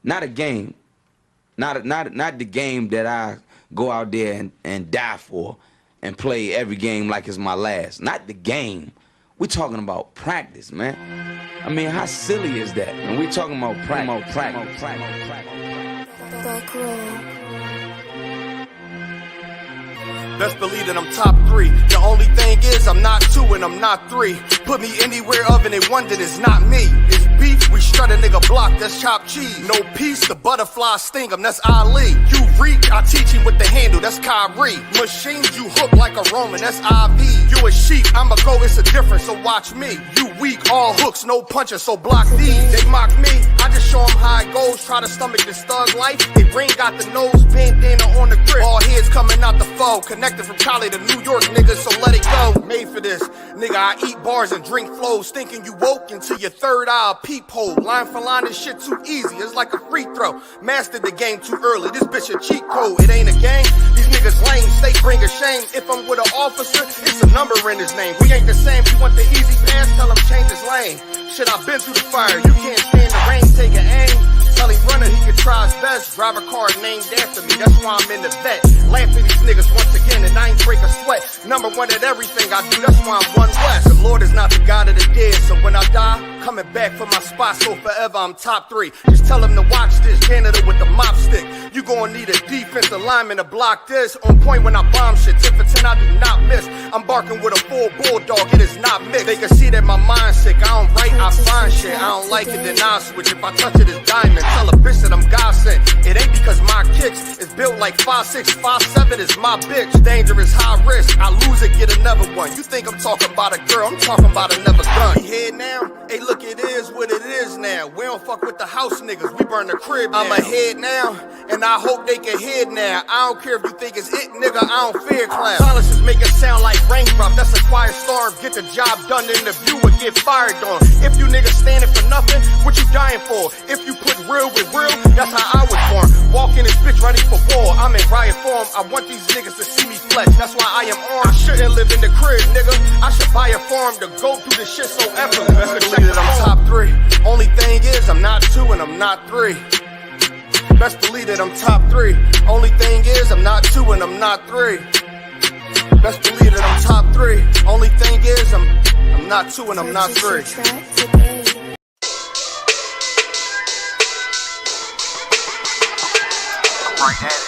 not a game, not the game that I go out there and die for and play every game like it's my last. Not the game. We're talking about practice, man. I mean, how silly is that? And we're talking about practice. Best believe that I'm top 3. The only thing is I'm not 2 and I'm not 3. Put me anywhere of and they wonder it's not me. It's beef, we strut a nigga block, that's chopped cheese. No peace, the butterfly sting him, that's Ali. You reek, I teach him with the handle, that's Kyrie. Machines you hook like a Roman, that's IV. You a sheep, I'ma go, it's a difference, so watch me. You weak, all hooks, no punches, so block these. They mock me, I just show them how it goes. Try to stomach this thug life. They ring got the nose, bandana on the grip. All heads coming out the foe. Connected from Cali to New York, nigga, so let it go. Made for this, nigga, I eat bars and drink flows. Thinking you woke into your third eye, peephole. Line for line, this shit too easy, it's like a free throw. Mastered the game too early, this bitch a cheat code. It ain't a game, these niggas lame, state bring a shame. If I'm with an officer, it's a number in his name. We ain't the same, you want the easy pass, tell him change his lane. Shit, I've been through the fire, you can't stand the rain, take an aim. Tell him runner, he can try his best. Drive a car named after me, that's why I'm in the vet. Laugh at these niggas once again, and I ain't break a sweat. Number 1 at everything I do, that's why I'm one West. The Lord is not the God of the dead, so when I die, coming back for my spot, so forever I'm top 3. Just tell him to watch this, janitor with the mop stick. You gon' need a defensive lineman to block this. On point when I bomb shit, 10 for 10 I do not miss. I'm barking with a full bulldog, it is not mixed. They can see that my mind's sick, I don't write, I find shit. I don't like it, then I'll switch. If I touch it, it's diamond. Tell a bitch that I'm God sent. It ain't because my kicks is built like 5'6", 5'7", is my bitch. Dangerous, high risk, I lose it, get another one. You think I'm talking about a girl, I'm talking about another gun. We here now, hey look, it is what it is now. We don't fuck with the house niggas, we burn the crib now. I'm ahead now, and I hope they can hear now. I don't care if you think it's it, nigga, I don't fear clowns. Silences make it sound like raindrop, that's a quiet storm. Get the job done in the view or get fired on. If you niggas standing for nothing, what you dying for? If you put real with real, that's how I was born. Walk in this bitch ready for war, I'm in riot form. I want these niggas to see me flex, that's why I am armed. I shouldn't live in the crib, nigga, I should buy a farm to go through this shit so effortless. Best believe that I'm top 3. Only thing is I'm not 2 and I'm not 3. Best believe that I'm top 3. Only thing is I'm not 2 and I'm not 3. Best believe that I'm top 3. Only thing is I'm not 2 and I'm not 3. Right at it.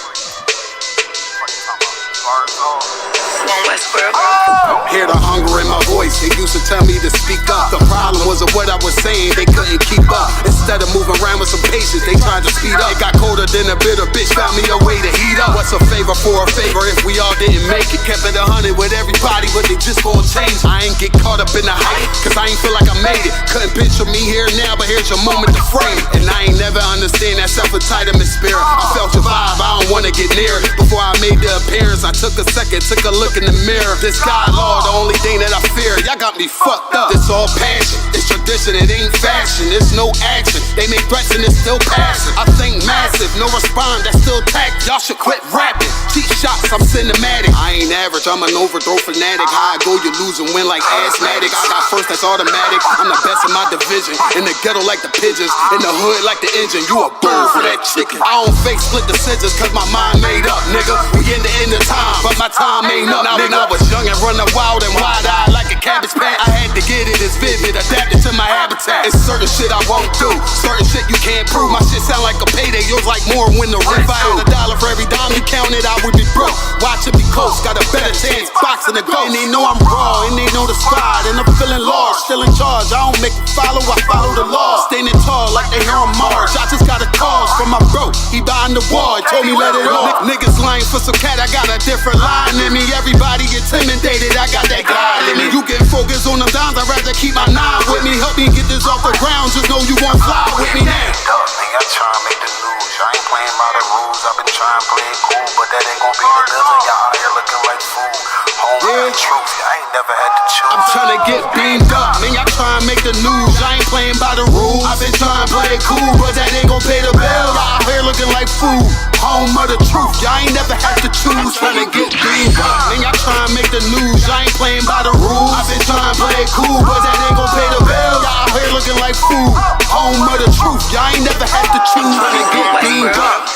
Hear the hunger in my voice, they used to tell me to speak up. The problem wasn't what I was saying, they couldn't keep up. Instead of moving around with some patience, they tried to speed up. It got colder than a bitter bitch, found me a way to heat up. What's a favor for a favor if we all didn't make it? Kept it 100 with everybody, but they just gon' change. I ain't get caught up in the hype, cause I ain't feel like I made it. Couldn't picture me here now, but here's your moment to frame it. And I ain't never understand that self-entitlement spirit. I felt your vibe, I don't wanna get near it. Before I made the appearance, I took a second, took a look in the mirror. This God, Lord, the only thing that I fear. Y'all got me fucked up. It's all passion, it's tradition, it ain't fashion. It's no action, they make threats and it's still passing. I think massive, no respond, that's still tact. Y'all should quit rapping. Cheap shots, I'm cinematic. I ain't average, I'm an overthrow fanatic. How I go, you lose and win like asthmatic. I got first, that's automatic. I'm the best in my division. In the ghetto like the pigeons, in the hood like the engine. You a bird for that chicken. I don't fake split decisions cause my mind made up, nigga. We in the end of time, but my time ain't up. Now when I was young and running wild and wide-eyed like a cabbage patch, I had to get it as vivid, adapted to my habitat. It's certain shit I won't do, certain shit you can't prove. My shit sound like a payday, yours like more when the rent. If I had $1 for every dime you counted, I would be broke. Watch it be close, got a better chance, boxing the ghost. And they know I'm raw, and they know the squad, and I'm feeling lost, still in charge. I don't make it follow, I follow the law. Standing tall like they hear on Mars. I just got a call from my bro, he behind the wall, he told me let it off. Niggas lying for some cat, I got a different line in me. Everybody intimidated, I got that God in me. You getting focused on them dimes, I'd rather keep my nine with me. Help me get this off the ground, just know you won't fly with me now. I try to make the news, I ain't playing by the rules. I've been trying to play it cool, but that ain't gon' be the building. Y'all out here looking like fool. Home yeah. Truth, I ain't never had to choose. I'm trying to get beamed up, man, y'all trying to make the news. I ain't playing by the rules. I've been trying to play it cool, but that ain't gon' pay the bill. Y'all out here looking like fool. Home home of the truth. Y'all ain't never had to choose. Tryna get green up. Then y'all tryna make the news. Y'all ain't playing by the rules. I've been trying to play it cool, but that ain't gon' pay the bill. Y'all out here looking like food. Home of the truth. Y'all ain't never had to choose. Tryna get green up.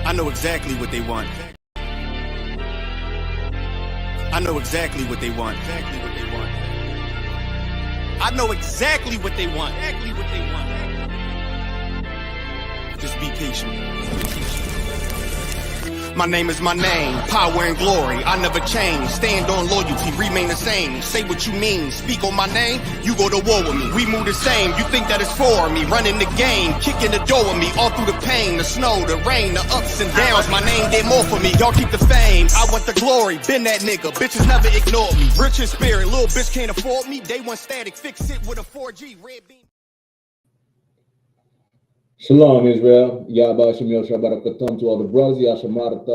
I know exactly what they want. I know exactly what they want. Exactly what they want. I know exactly what they want. Exactly what they want. Just be patient. My name is my name, power and glory, I never change. Stand on loyalty, remain the same. Say what you mean, speak on my name, you go to war with me. We move the same, you think that it's for me. Running the game, kicking the door with me. All through the pain, the snow, the rain, the ups and downs. My name did more for me, y'all keep the fame. I want the glory, been that nigga, bitches never ignored me. Rich in spirit, little bitch can't afford me. Day one static, fix it with a 4G, red beam. Shalom, Israel. YAHANNA to all the brothers. Hachaanakah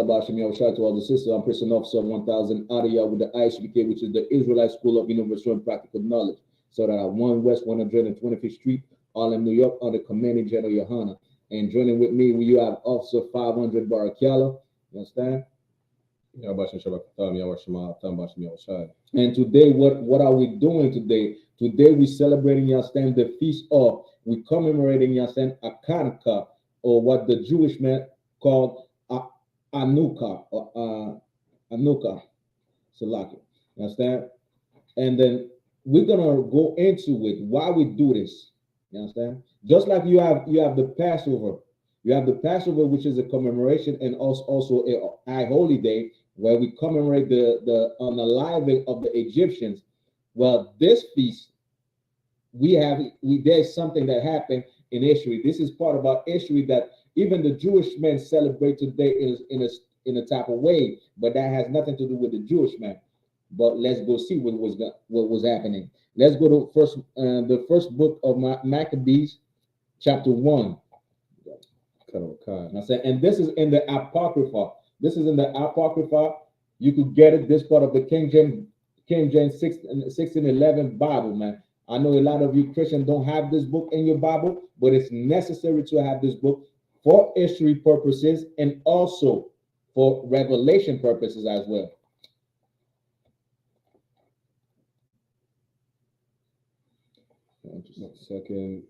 to all the sisters. I'm Prison Officer 1000 Adia with the I.S.U.P.K, which is the Israelite School of Universal and Practical Knowledge. So that 1 West 125th Street, Harlem, New York, under Commanding General YAHANNA. And joining with me, you have Officer 500 Barakala. You understand? And today, what are we doing today? Today, we're celebrating, you understand, the feast of, we're commemorating, you understand, Hachaanakah, or what the Jewish men called Hanukkah, or Hanukkah, Salaki. You understand? And then we're gonna go into it, why we do this. You understand? Just like you have the Passover. You have the Passover, which is a commemoration, and also a high holy day, where we commemorate the unaliving of the Egyptians. Well, this feast, there's something that happened in history. This is part of our history that even the Jewish men celebrate today in a type of way, but that has nothing to do with the Jewish man. But let's go see what was happening. Let's go to the first book of Maccabees, chapter 1. And this is in the Apocrypha. This is in the Apocrypha. You could get it. This part of the King James 1611 Bible, man. I know a lot of you Christians don't have this book in your Bible, but it's necessary to have this book for history purposes and also for revelation purposes as well. Just a second.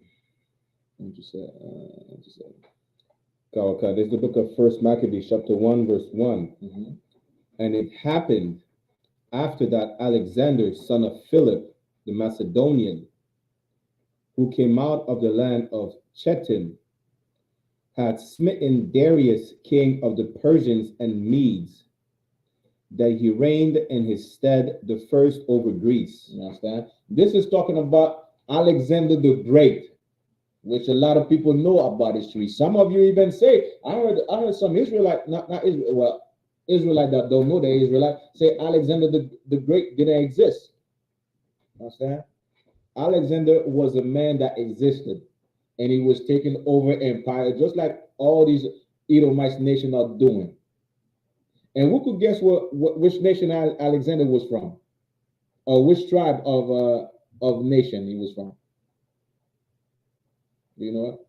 Okay, this is the book of First Maccabees, chapter 1, verse 1. Mm-hmm. And it happened after that Alexander, son of Philip, the Macedonian, who came out of the land of Chetin, had smitten Darius, king of the Persians and Medes, that he reigned in his stead the first over Greece. You understand? This is talking about Alexander the Great, which a lot of people know about history. Some of you even say, I heard some Israelite, not Israel, well, Israelite that don't know they're Israelite, say Alexander the Great didn't exist. Understand? Alexander was a man that existed, and he was taking over empire, just like all these Edomite nations are doing. And who could guess which nation Alexander was from, or which tribe of nation he was from? Do you know it?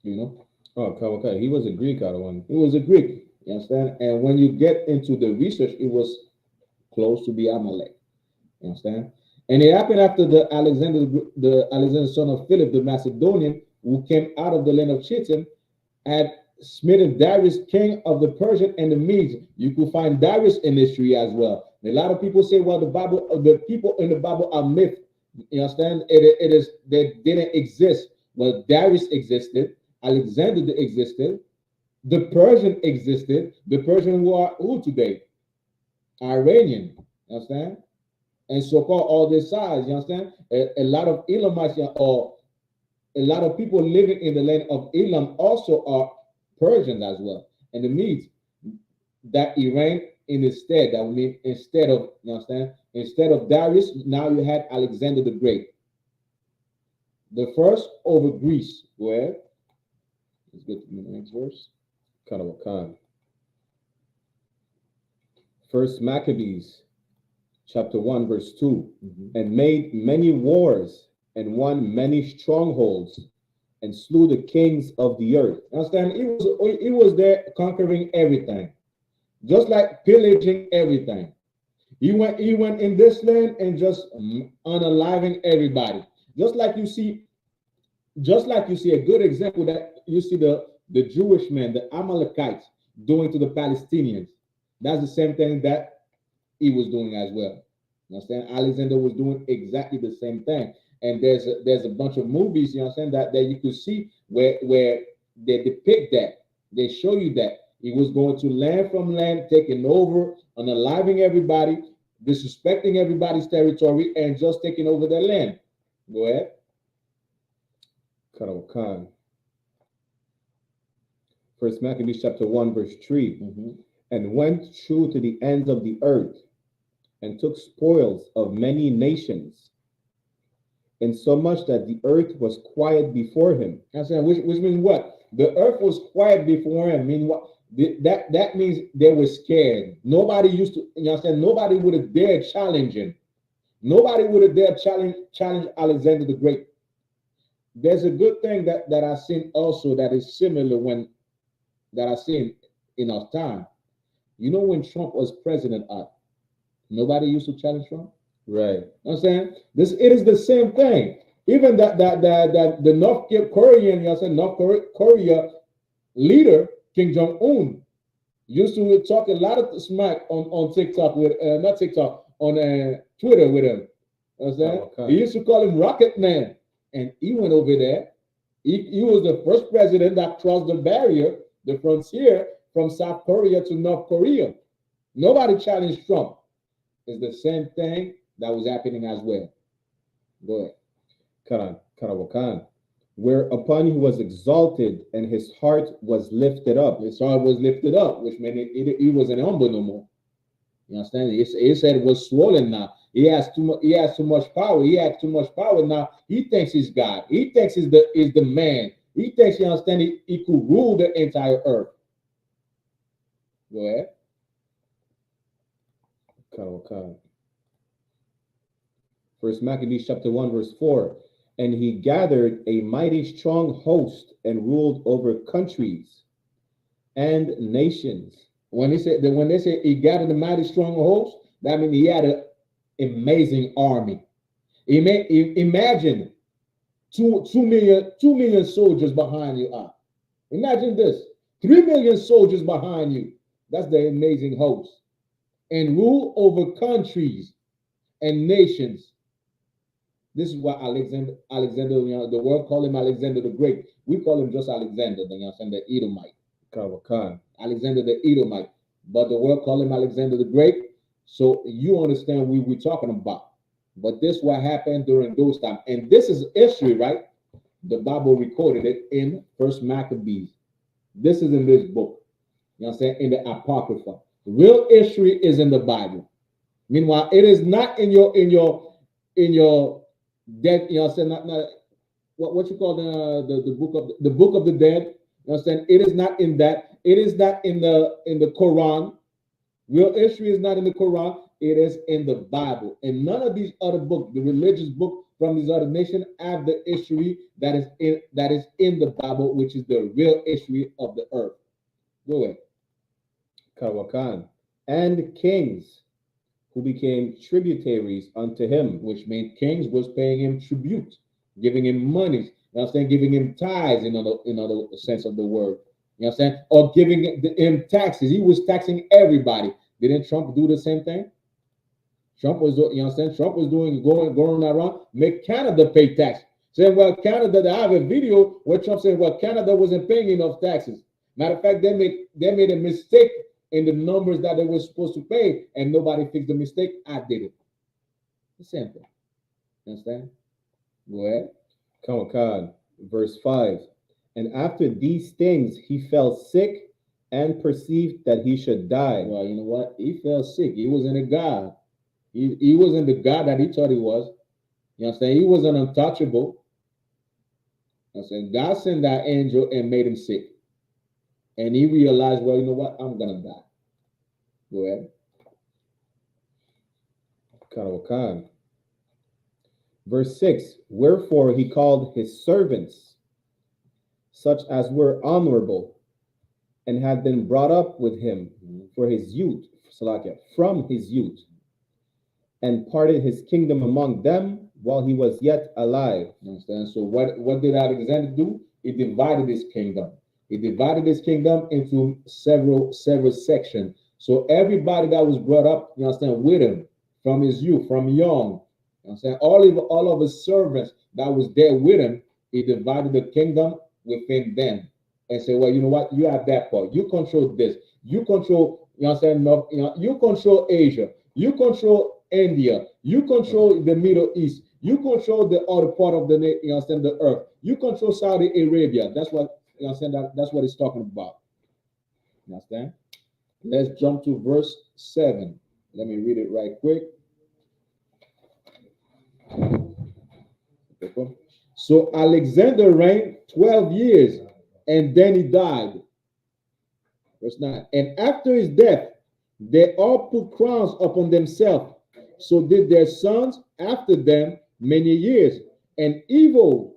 Do you know? Oh, okay. He was a Greek out of one. He was a Greek. You understand? And when you get into the research, it was close to be Amalek. You understand? And it happened after the Alexander son of Philip, the Macedonian, who came out of the land of Chetin, had smitten Darius, king of the Persian and the Medes. You could find Darius in history as well. A lot of people say, well, the people in the Bible are myth. You understand? It is they didn't exist. Well, Darius existed, Alexander existed, the Persian existed. The Persian who are who today? Iranian. You understand? And so-called all this size. You understand? A lot of Elamites or a lot of people living in the land of Elam also are Persians as well. And the Medes that Iran in instead, that would mean instead of, you understand? Instead of Darius, now you had Alexander the Great. The first over Greece, where Let's get to the next verse. Hachaanakah. First Maccabees, chapter 1, verse 2. And made many wars and won many strongholds and slew the kings of the earth. Understand? He was there conquering everything, just like pillaging everything. He went in this land and just unaliving everybody. Just like you see a good example that you see the Jewish men, the Amalekites, doing to the Palestinians. That's the same thing that he was doing as well. You understand? Alexander was doing exactly the same thing. And there's a bunch of movies, you understand, that you could see where they depict that. They show you that he was going to land from land, taking over, unaliving everybody, disrespecting everybody's territory, and just taking over their land. Go ahead. Hachaanakah. First Maccabees chapter 1, verse 3. And went through to the ends of the earth, and took spoils of many nations, insomuch that the earth was quiet before him. Which means what? The earth was quiet before him. Mean what? That means they were scared. Nobody used to, you understand? Nobody would have dared challenge him. Nobody would have dared challenge Alexander the Great. There's a good thing that I've seen also that is similar that I've seen in our time. You know, when Trump was president, nobody used to challenge Trump. Right. You know what I'm saying? It is the same thing. Even that the North Korean, you know what I'm saying, North Korea leader, Kim Jong-un, used to talk a lot of smack on TikTok with not TikTok, on Twitter with him. You know what I'm saying? He used to call him Rocket Man. And he went over there. He was the first president that crossed the barrier, the frontier from South Korea to North Korea. Nobody challenged Trump. It's the same thing that was happening as well. Go ahead. Hachaanakah. Whereupon he was exalted and his heart was lifted up. His heart was lifted up, which meant he wasn't humble no more. You understand? He said it was swollen now. He has too much power. He had too much power now. He thinks he's God. He thinks he's the man. He thinks, you understand, he could rule the entire earth. Go ahead. Hachaanakah. First Maccabees chapter 1, verse 4. And he gathered a mighty strong host and ruled over countries and nations. When they say he gathered a mighty strong host, that means he had an amazing army. Imagine 2 million soldiers behind you. Imagine this: 3 million soldiers behind you. That's the amazing host. And rule over countries and nations. This is why Alexander, you know, the world call him Alexander the Great. We call him just Alexander, you know, the Edomite. Alexander the Edomite. But the world call him Alexander the Great. So you understand what we're talking about. But this is what happened during those times. And this is history, right? The Bible recorded it in First Maccabees. This is in this book. You know what I'm saying? In the Apocrypha. Real history is in the Bible. Meanwhile, it is not in your dead, you know what I'm saying? Not what you call the book of the dead. You know what I'm saying? It is not in that. It is not in the Quran. Real history is not in the Quran. It is in the Bible. And none of these other books, the religious book from these other nations, have the history that is in the Bible, which is the real history of the earth. Go ahead. Hachaanakah. And kings who became tributaries unto him, which meant kings was paying him tribute, giving him money. You know what I'm saying? Giving him tithes in other sense of the word. You know what I'm saying? Or giving him taxes. He was taxing everybody. Didn't Trump do the same thing? Trump was, you know what I'm saying? Trump was going around, make Canada pay tax. Saying, well, Canada, I have a video where Trump said, well, Canada wasn't paying enough taxes. Matter of fact, they made a mistake in the numbers that they were supposed to pay, and nobody fixed the mistake. I did it. The same thing. You understand? Go ahead. Hachaanakah, verse 5. And after these things, he fell sick and perceived that he should die. Well, you know what? He fell sick. He wasn't a god. He wasn't the God that he thought he was. You know what I'm saying? He wasn't untouchable. I'm saying God sent that angel and made him sick. And he realized, well, you know what? I'm going to die. Go ahead. Verse 6, wherefore he called his servants, such as were honorable, and had been brought up with him for his youth, from his youth, and parted his kingdom among them while he was yet alive. You understand? So what did Alexander do? He divided his kingdom. He divided his kingdom into several sections. So everybody that was brought up, you understand, with him from his youth, from young, you understand, all of his servants that was there with him, he divided the kingdom within them and say, well, you know what? You have that part. You control this. You control, you understand, you control Asia. You control India. You control the Middle East. You control the other part of the, you understand, the earth. You control Saudi Arabia. That's what, you understand, that's what it's talking about. You understand? Let's jump to verse 7. Let me read it right quick. So Alexander reigned 12 years, and then he died. Verse 9. And after his death, they all put crowns upon themselves. So did their sons after them many years, and evil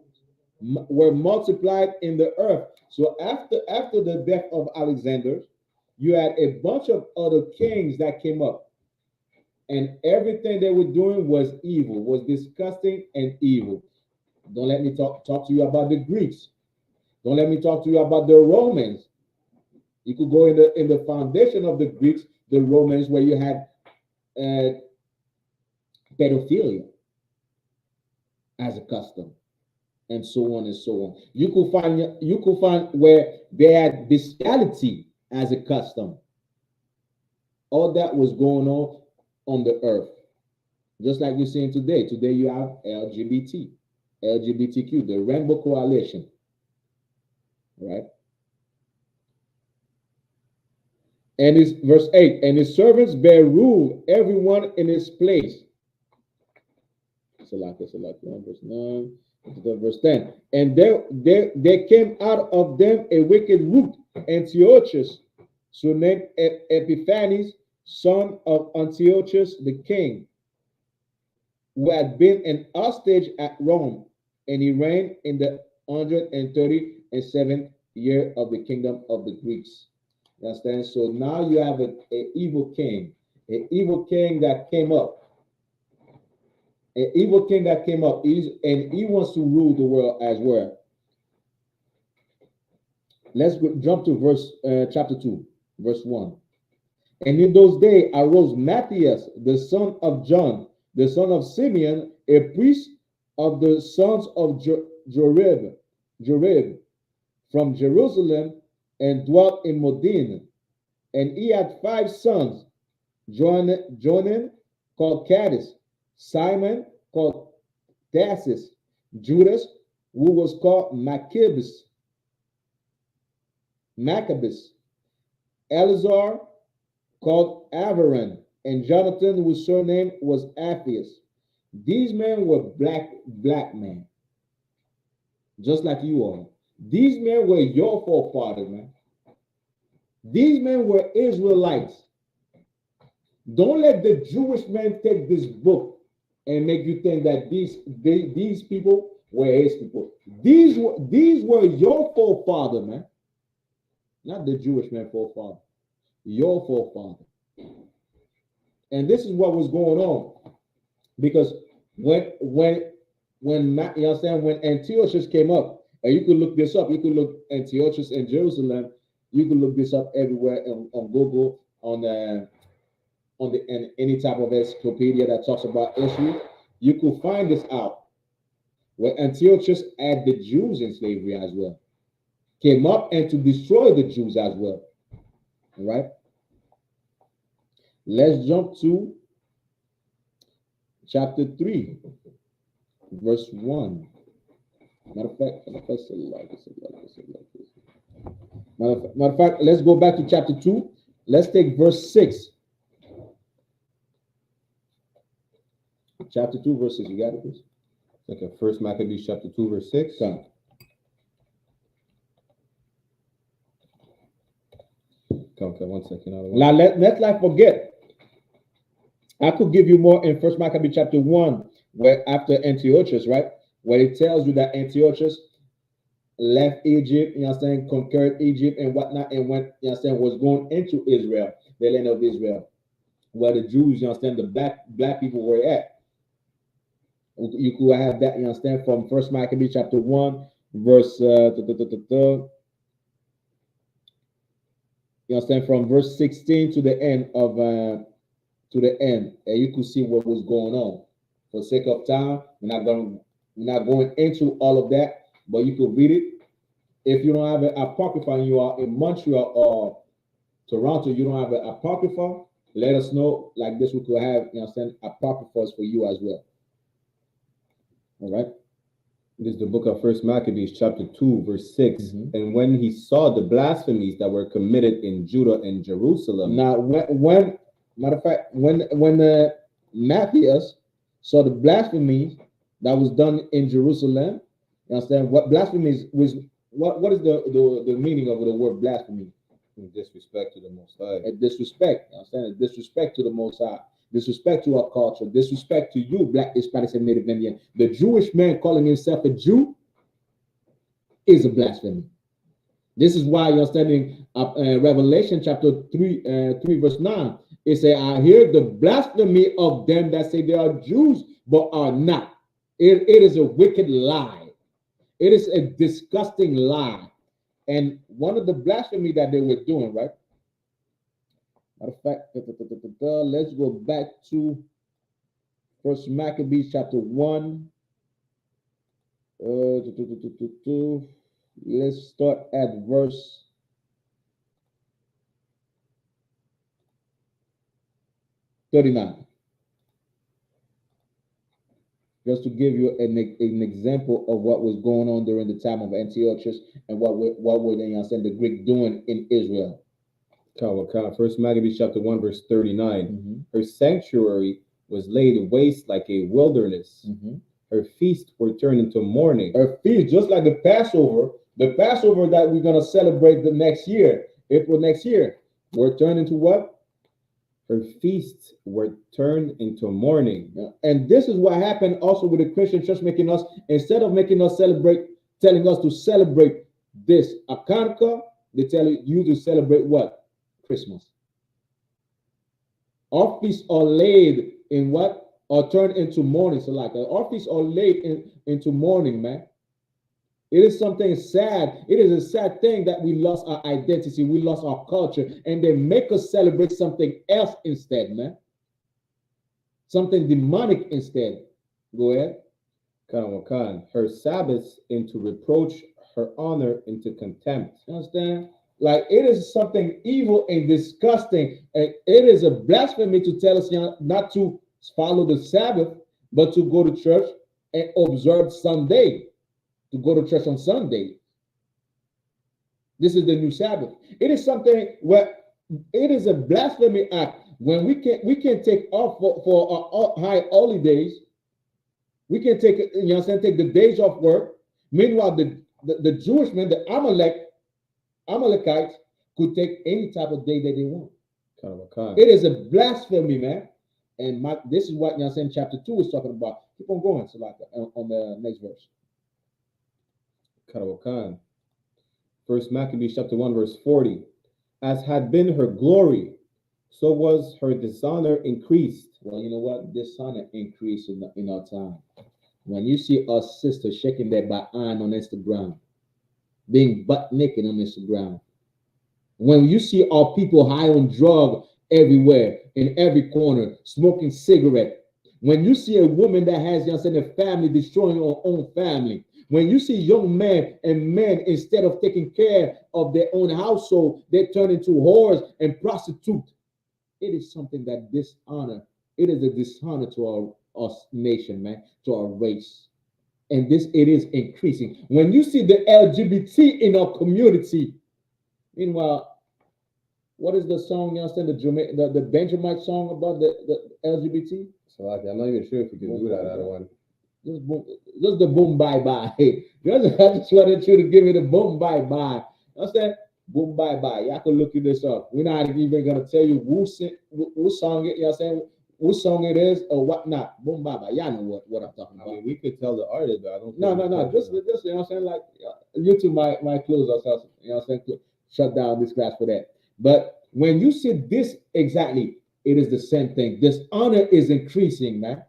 were multiplied in the earth. So after the death of Alexander, you had a bunch of other kings that came up, and everything they were doing was evil, was disgusting and evil. Don't let me talk to you about the Greeks. Don't let me talk to you about the Romans. You could go in the foundation of the Greeks, the Romans, where you had pedophilia as a custom, and so on and so on. You could find where they had bestiality as a custom. All that was going on the earth, just like we're seeing today. Today you have LGBTQ, the Rainbow Coalition, right? And his verse 8, and his servants bear rule, everyone in his place. Verse 9, verse 10. And there came out of them a wicked root, Antiochus, so named Epiphanes, son of Antiochus the king, who had been an hostage at Rome, and he reigned in the 137th year of the kingdom of the Greeks. You understand? So now you have an evil king that came up. An evil king that came up, and he wants to rule the world as well. Let's jump to chapter 2, verse 1. And in those days arose Matthias, the son of John, the son of Simeon, a priest of the sons of Jorib, from Jerusalem, and dwelt in Modin. And he had 5 sons, Jonan called Cadiz, Simon called Tassis, Judas, who was called Maccabus, Eleazar called Avaran, and Jonathan, whose surname was Appius. These men were black men, just like you are. These men were your forefathers, man. These men were Israelites. Don't let the Jewish men take this book and make you think that these people were his people. These were your forefather, man. Not the Jewish man forefather. Your forefather. And this is what was going on. Because when you understand, when Antiochus came up, and you could look this up, you could look Antiochus in Jerusalem, you can look this up everywhere on Google, on any type of encyclopedia that talks about history. You could find this out. Where Antiochus had the Jews in slavery as well. Came up and to destroy the Jews as well. All right. Let's jump to chapter 3, verse 1. Matter of fact, let's go back to chapter 2. Let's take verse 6. Chapter 2, verse 6. You got it, please? Okay, First Maccabees chapter 2, verse 6. Come. Okay, 1 second. Now let's not forget. I could give you more in First Maccabee chapter 1, where after Antiochus, right, where it tells you that Antiochus left Egypt, conquered Egypt and whatnot, and went, was going into Israel, the land of Israel, where the Jews, the black people were at. You could have that, from First Maccabee chapter 1, verse from verse 16 to the end of and you could see what was going on. For sake of time, we're not going into all of that, but you could read it. If you don't have an apocrypha and you are in Montreal or Toronto, you don't have an apocrypha, let us know. Like this, we could have, apocryphas for you as well. All right. This is the book of First Maccabees, chapter 2, verse 6. And when he saw the blasphemies that were committed in Judah and Jerusalem. Now, when matter of fact, when Matthias saw the blasphemies that was done in Jerusalem, you understand what blasphemy was? What is the meaning of the word blasphemy? Disrespect to the Most High. A disrespect. You understand? A disrespect to the Most High. Disrespect to our culture. Disrespect to you, Black, Hispanics, and Native Indian. The Jewish man calling himself a Jew is a blasphemy. This is why you're studying Revelation chapter 3, verse 9. It says, I hear the blasphemy of them that say they are Jews, but are not. It is a wicked lie. It is a disgusting lie. And one of the blasphemy that they were doing, right? Matter of fact, let's go back to First Maccabees chapter 1. Let's start at verse 39. Just to give you an example of what was going on during the time of Antiochus and what were the Greek doing in Israel. First Maccabees chapter 1, verse 39. Her sanctuary was laid waste like a wilderness. Her feasts were turned into mourning. Her feast, just like the Passover that we're going to celebrate the next year, April next year, were turned into what? Her feasts were turned into mourning. And this is what happened also with the Christian church, instead of making us celebrate, telling us to celebrate this Hachaanakah, they tell you to celebrate what? Christmas. Our feasts are laid in what? Or turned into mourning. So like our feasts are laid into mourning, man. It is something sad. It is a sad thing that we lost our identity. We lost our culture. And they make us celebrate something else instead, man. Something demonic instead. Go ahead. Her Sabbaths into reproach, her honor into contempt. You understand? Like it is something evil and disgusting. And it is a blasphemy to tell us not to follow the Sabbath, but to go to church and observe Sunday. To go to church on Sunday. This is the new Sabbath. It is something where it is a blasphemy act when we can take off for our high holidays. We can take take the days off work. Meanwhile, the Jewish men, the Amalekites, could take any type of day that they want. It is a blasphemy, man. And this is what chapter 2 is talking about. Keep on going, so like on the next verse. First Maccabees chapter 1, verse 40. As had been her glory, so was her dishonor increased. Well, you know what? Dishonor increased in our time. When you see our sisters shaking their behind on Instagram, being butt naked on Instagram, when you see our people high on drug everywhere, in every corner, smoking cigarette, when you see a woman that has a family destroying her own family, when you see young men and men, instead of taking care of their own household, they turn into whores and prostitute. It is something that dishonor. It is a dishonor to our nation, man, to our race. And it is increasing. When you see the LGBT in our community, meanwhile, what is the song, the Benjamin song about the LGBT? So I'm not even sure if we can do that other one. Just the boom bye bye. I just wanted you to give me the boom bye bye. Understand? Boom, bye bye. Y'all can look this up. We're not even gonna tell you who song it. You know what I'm saying? What song it is or what not. Boom, bye bye. Y'all know what I'm talking about. I mean, we could tell the artist, but I don't. No. Just you know what I'm saying? Like YouTube might close us. You know what I'm saying? Shut down this class for that. But when you see this exactly, it is the same thing. This honor is increasing, man.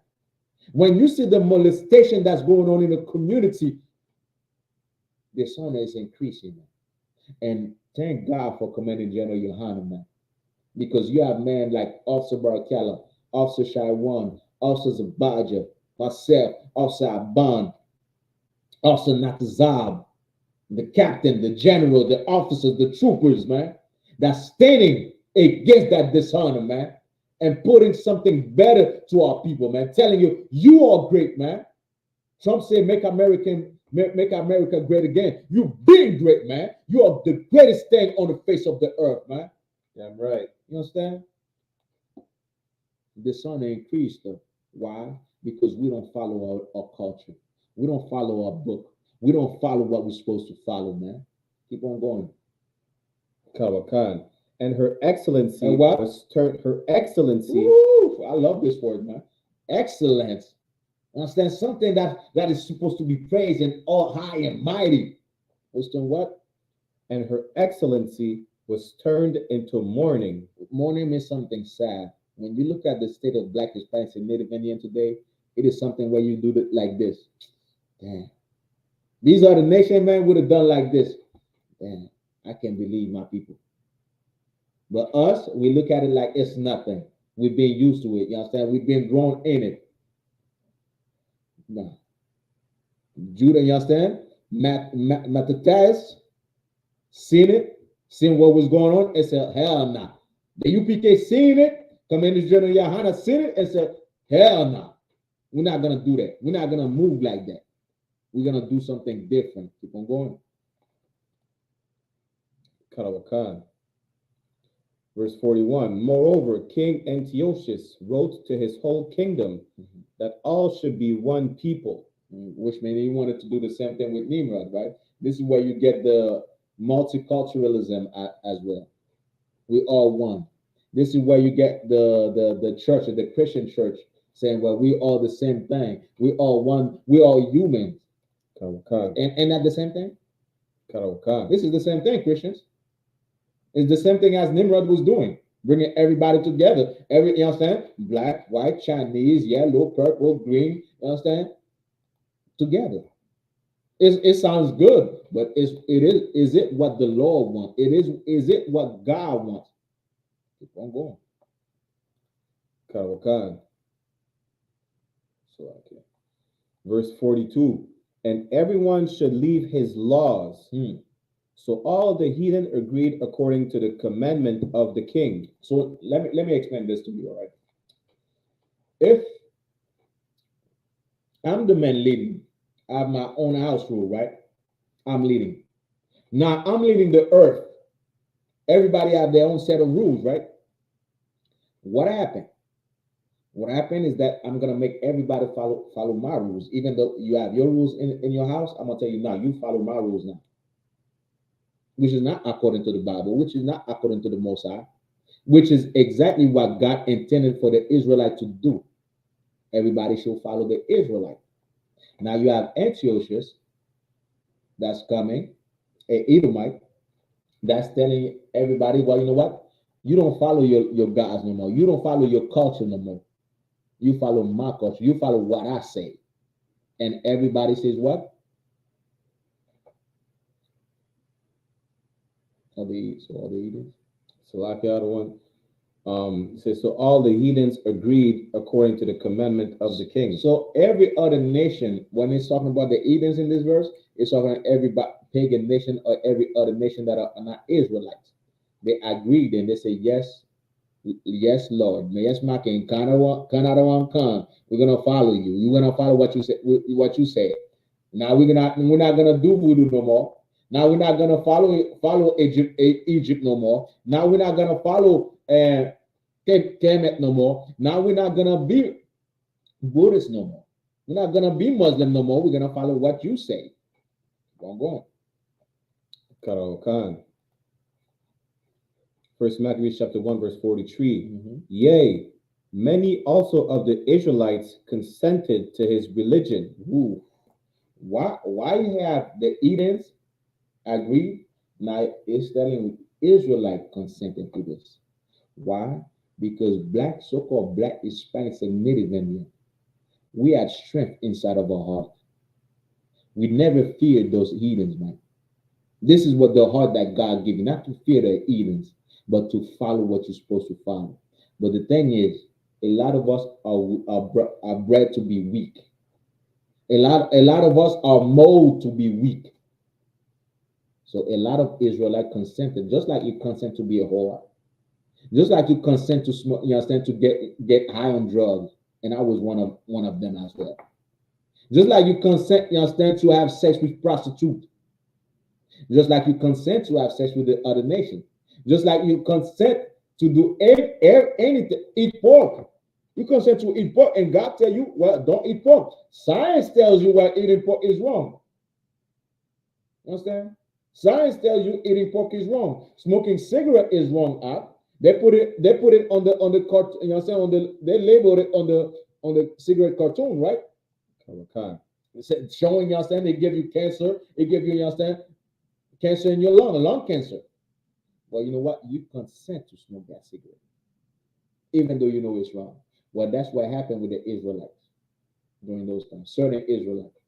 When you see the molestation that's going on in the community, this honor is increasing, man. And thank God for Commanding General YAHANNA, man. Because you have men like Officer Barakala, Officer Shaiwan, Officer Zabaja, myself, Officer Aban, Officer Natazab, the captain, the general, the officers, the troopers, man, that's standing against that dishonor, man, and putting something better to our people, man, telling you, you are great, man. Trump said, make America great again. You've been great, man. You are the greatest thing on the face of the earth, man. Damn right. You understand? Dishonor increased, though. Why? Because we don't follow our culture. We don't follow our book. We don't follow what we're supposed to follow, man. Keep on going. Kawakan. And her excellency And what? was turned. Her excellency. Woo! I love this word, man. Excellence. Understand? Something that is supposed to be praised and all high and mighty. Was turned what? And her excellency was turned into mourning. Mourning means something sad. When you look at the state of Black, Hispanics, and Native Indian today, it is something where you do it like this. Damn. These are the nation, man, would have done like this. Damn, I can't believe my people. But us, we look at it like it's nothing. We've been used to it. You understand? We've been grown in it. No. Judah, you understand? Mattathias, seen what was going on, and said, hell nah. The UPK seen it, Commander General YAHANNA seen it, and said, hell nah. We're not going to do that. We're not going to move like that. We're going to do something different. Keep on going. Karawakan. Verse 41. Moreover, King Antiochus wrote to his whole kingdom that all should be one people. Which means he wanted to do the same thing with Nimrod, right? This is where you get the multiculturalism as well. We all one. This is where you get the church, the Christian church, saying, well, we all the same thing. We all one. We all humans. And that the same thing? This is the same thing, Christians. It's the same thing as Nimrod was doing, bringing everybody together. You understand? Black, white, Chinese, yellow, purple, green. You understand? Together. It sounds good, but is it what the Lord wants? Is it what God wants? Keep on going. Karawakan. Verse 42. And everyone should leave his laws. So all the heathen agreed according to the commandment of the king. So let me explain this to you, all right? If I'm the man leading, I have my own house rule, right? I'm leading. Now I'm leading the earth. Everybody have their own set of rules, right? What happened? What happened is that I'm gonna make everybody follow my rules. Even though you have your rules in your house, I'm gonna tell you now, you follow my rules now. Which is not according to the Bible, which is not according to the Most High, which is exactly what God intended for the Israelite to do. Everybody should follow the Israelite. Now you have Antiochus that's coming, an Edomite, that's telling everybody, well, you know what? You don't follow your gods no more. You don't follow your culture no more. You follow my culture. You follow what I say. And everybody says what? All the heathens. So like the other one. Says, so all the heathens agreed according to the commandment of the king. So every other nation, when it's talking about the heathens in this verse, it's talking about every pagan nation or every other nation that are not Israelites. They agreed and they say, yes, Lord. Yes, my king. We're gonna follow you. We're gonna follow what you say. Now we're not gonna do voodoo no more. Now we're not gonna follow Egypt no more. Now we're not gonna follow Kemet no more. Now we're not gonna be Buddhist no more. We're not gonna be Muslim no more. We're gonna follow what you say. Keep on going. Karawakan. First Maccabees chapter 1, verse 43. Yea, many also of the Israelites consented to his religion. Ooh. Why have the Edens agree? Now it's telling Israelite consented to this. Why? Because black, so-called black Hispanics and Native Indian, we had strength inside of our heart. We never feared those heathens, man. This is what the heart that God gave you, not to fear the heathens, but to follow what you're supposed to follow. But the thing is, a lot of us are bred to be weak. A lot of us are molded to be weak. So a lot of Israelite consented, just like you consent to be a whore, just like you consent to smoke, you understand, to get high on drugs, and I was one of them as well. Just like you consent, you understand, to have sex with prostitutes. Just like you consent to have sex with the other nation. Just like you consent to do anything, eat pork. You consent to eat pork, and God tell you, well, don't eat pork. Science tells you that eating pork is wrong. You understand? Science tells you eating pork is wrong. Smoking cigarette is wrong. They put it on the cartoon. You understand? They labeled it on the cigarette cartoon, right? Okay. Showing, you understand, they give you cancer. It give you understand, cancer in your lung cancer. Well, you know what? You consent to smoke that cigarette, even though you know it's wrong. Well, that's what happened with the Israelites during those times. Certain Israelites,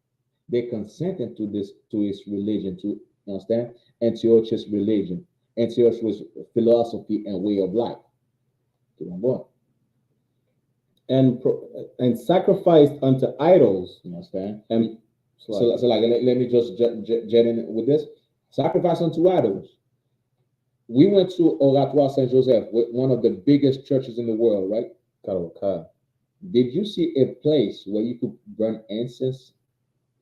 they consented to his religion, to understand, Antiochus religion. Antiochus was philosophy and way of life. Keep on going. And sacrificed unto idols. You understand? And so like let me just jet in with this. Sacrifice unto idols. We went to Oratoire Saint Joseph, one of the biggest churches in the world, right? Okay. Did you see a place where you could burn incense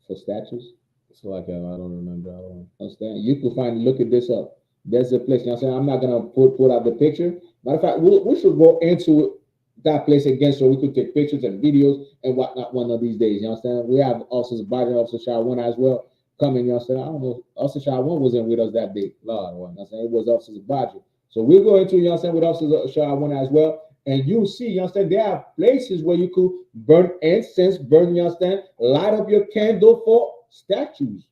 for statues? So like I don't remember. I don't understand. You could look at this up. There's a place. You know what I'm saying? I'm not gonna put out the picture. Matter of fact, we should go into that place again so we could take pictures and videos and whatnot one of these days. You understand? We have Officer Biden, Officer Shawan as well coming. You understand? I don't know. Officer Shawan wasn't with us that day. Lord, you know what I'm saying? It was Officer Biden. So we're going to, you understand, with Officer Shawan as well. And you see, you understand, there are places where you could burn incense, you understand, light up your candle for statues.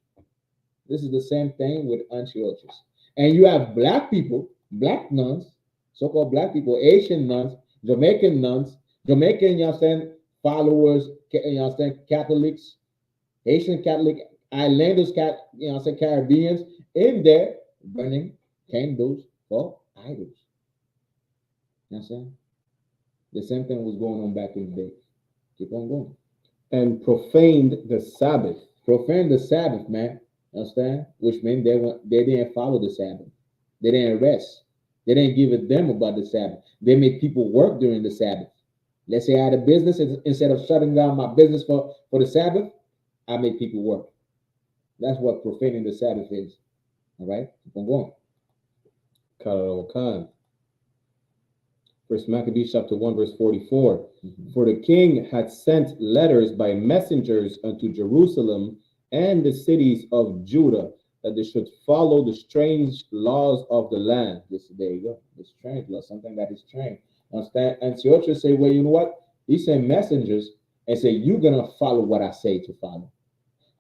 This is the same thing with Antiochus. And you have black people, black nuns, so-called black people, Asian nuns, Jamaican nuns, Jamaican, you understand, followers, you understand, Catholics, Haitian Catholic, Islanders, you understand, Caribbeans, in there burning candles for idols. You understand? The same thing was going on back in the day. Keep on going. And profaned the Sabbath. Profaned the Sabbath, man. Understand? Which means they didn't follow the Sabbath. They didn't rest. They didn't give a damn about the Sabbath. They made people work during the Sabbath. Let's say I had a business, instead of shutting down my business for the Sabbath, I made people work. That's what profaning the Sabbath is. All right? Keep on going. First Maccabees chapter 1, verse 44. For the king had sent letters by messengers unto Jerusalem and the cities of Judah, that they should follow the strange laws of the land. There you go. The strange law, something that is strange. Understand? And Antiochus say, well, you know what? He sent messengers and say, you're gonna follow what I say to follow.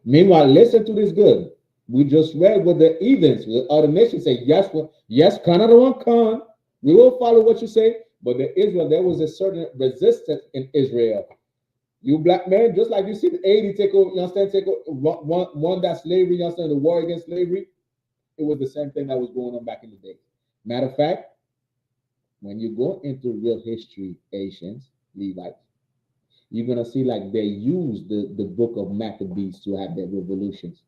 Meanwhile, listen to this good. We just read with the heathens, with other nations say, yes, Canada one con. We will follow what you say. But the Israel, there was a certain resistance in Israel. You black men, just like you see the 80 take over, you understand, take over, one that slavery, you understand, the war against slavery, it was the same thing that was going on back in the day. Matter of fact, when you go into real history, Asians, Levites, you're going to see like they used the book of Maccabees to have their revolutions.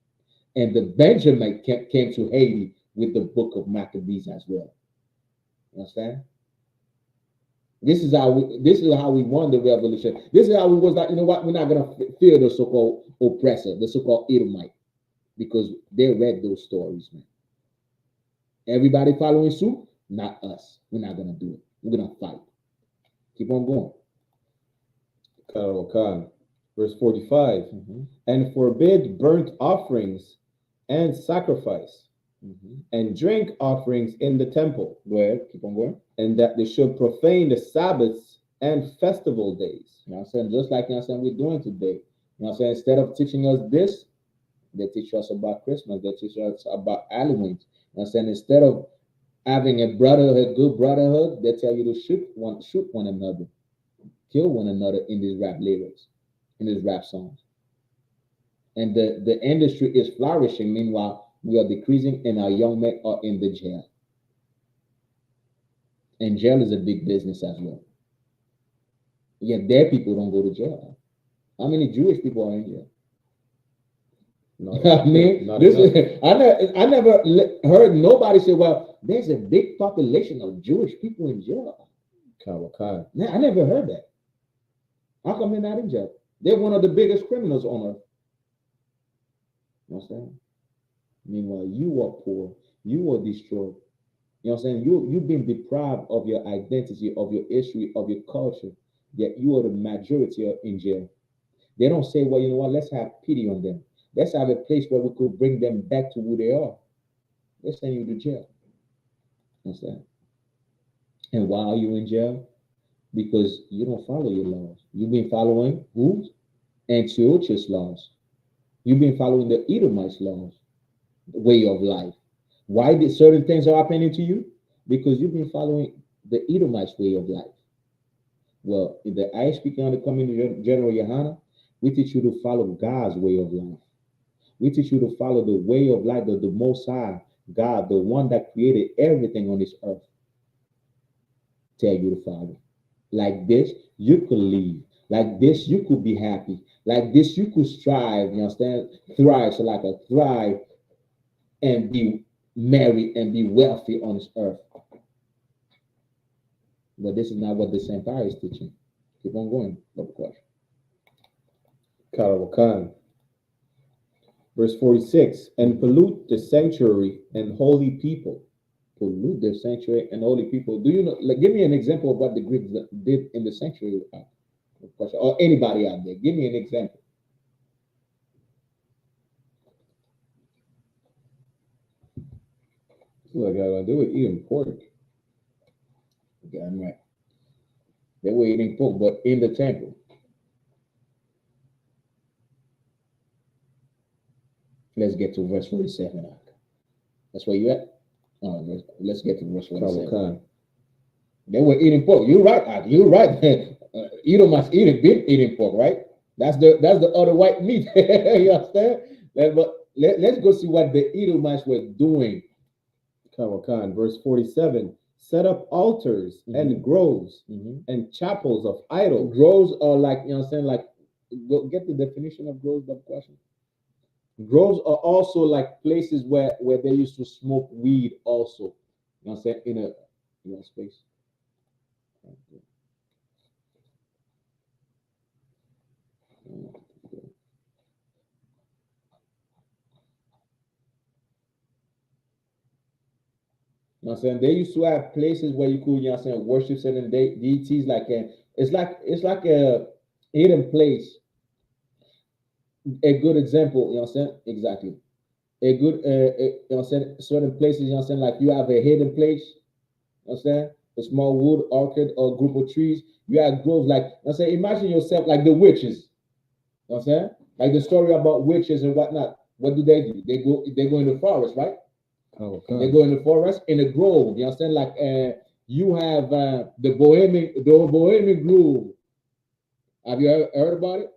And the Benjamin came to Haiti with the book of Maccabees as well. You understand? This is how we won the revolution. This is how we was like, you know what? We're not gonna fear the so-called oppressor, the so-called Edomite, because they read those stories, man. Everybody following suit, not us. We're not gonna do it. We're gonna fight. Keep on going. Verse 45. And forbid burnt offerings and sacrifice. and drink offerings in the temple, Go ahead, keep on going. and that they should profane the Sabbaths and festival days. You know what I'm saying? Just like, you know what I'm saying, we're doing today. You know what I'm saying? Instead of teaching us this, they teach us about Christmas. They teach us about Halloween. You know what I'm saying? Instead of having a brotherhood, good brotherhood, they tell you to shoot one another, kill one another in these rap lyrics, in these rap songs. And the industry is flourishing. Meanwhile, we are decreasing, and our young men are in the jail. And jail is a big business as well. Yet their people don't go to jail. How many Jewish people are in jail? I mean, I never heard nobody say, well, there's a big population of Jewish people in jail. I never heard that. How come they're not in jail? They're one of the biggest criminals on earth. You know what I'm saying? Meanwhile, you are poor. You are destroyed. You know what I'm saying? You've been deprived of your identity, of your history, of your culture. Yet you are the majority in jail. They don't say, well, you know what? Let's have pity on them. Let's have a place where we could bring them back to who they are. They send you to jail. You understand? And why are you in jail? Because you don't follow your laws. You've been following who? Antiochus laws. You've been following the Edomites laws, the way of life. Why did certain things are happening to you? Because you've been following the Edomites way of life. Well, in the I.S.U.P.K on the coming General YAHANNA, we teach you to follow God's way of life. We teach you to follow the way of life of the Most High God, the one that created everything on this earth. Tell you to follow. Like this, you could live. Like this, you could be happy. Like this, you could strive. You understand? Thrive. So like a thrive and be married and be wealthy on this earth. But this is not what this empire is teaching. Keep on going. Another question. Karawakan. Verse 46, and pollute the sanctuary and holy people. Pollute the sanctuary and holy people. Do you know? Like, give me an example of what the Greeks did in the sanctuary, or anybody out there. Give me an example. Look, they were eating pork. Okay, I'm right. They were eating pork, but in the temple. Let's get to verse 47. That's where you at? Let's get to verse 47. They were eating pork. You're right, you're right. Edomites been eating pork, right? That's the other white meat. You understand? But let's go see what the Edomites were doing. Verse 47. Set up altars and groves and chapels of idols. Groves are like, you know what I'm saying? Like, go get the definition of groves, that question. Groves are also like places where they used to smoke weed also. You know what I'm saying? In a space. You know what I'm saying? They used to have places where you could, you know what I'm saying, worship certain deities. Like it's like a hidden place. A good example, you know what I'm saying? Exactly. A good, you know what I'm saying? Certain places, you know what I'm saying? Like you have a hidden place, you know what I'm saying? A small wood, orchid, or group of trees. You have groves, like, you know what I'm saying? Imagine yourself like the witches, you know what I'm saying? Like the story about witches and whatnot. What do? They go in the forest, right? They go in the forest, in a grove, you know what I'm saying? Like you have the Bohemian Grove. Have you ever heard about it?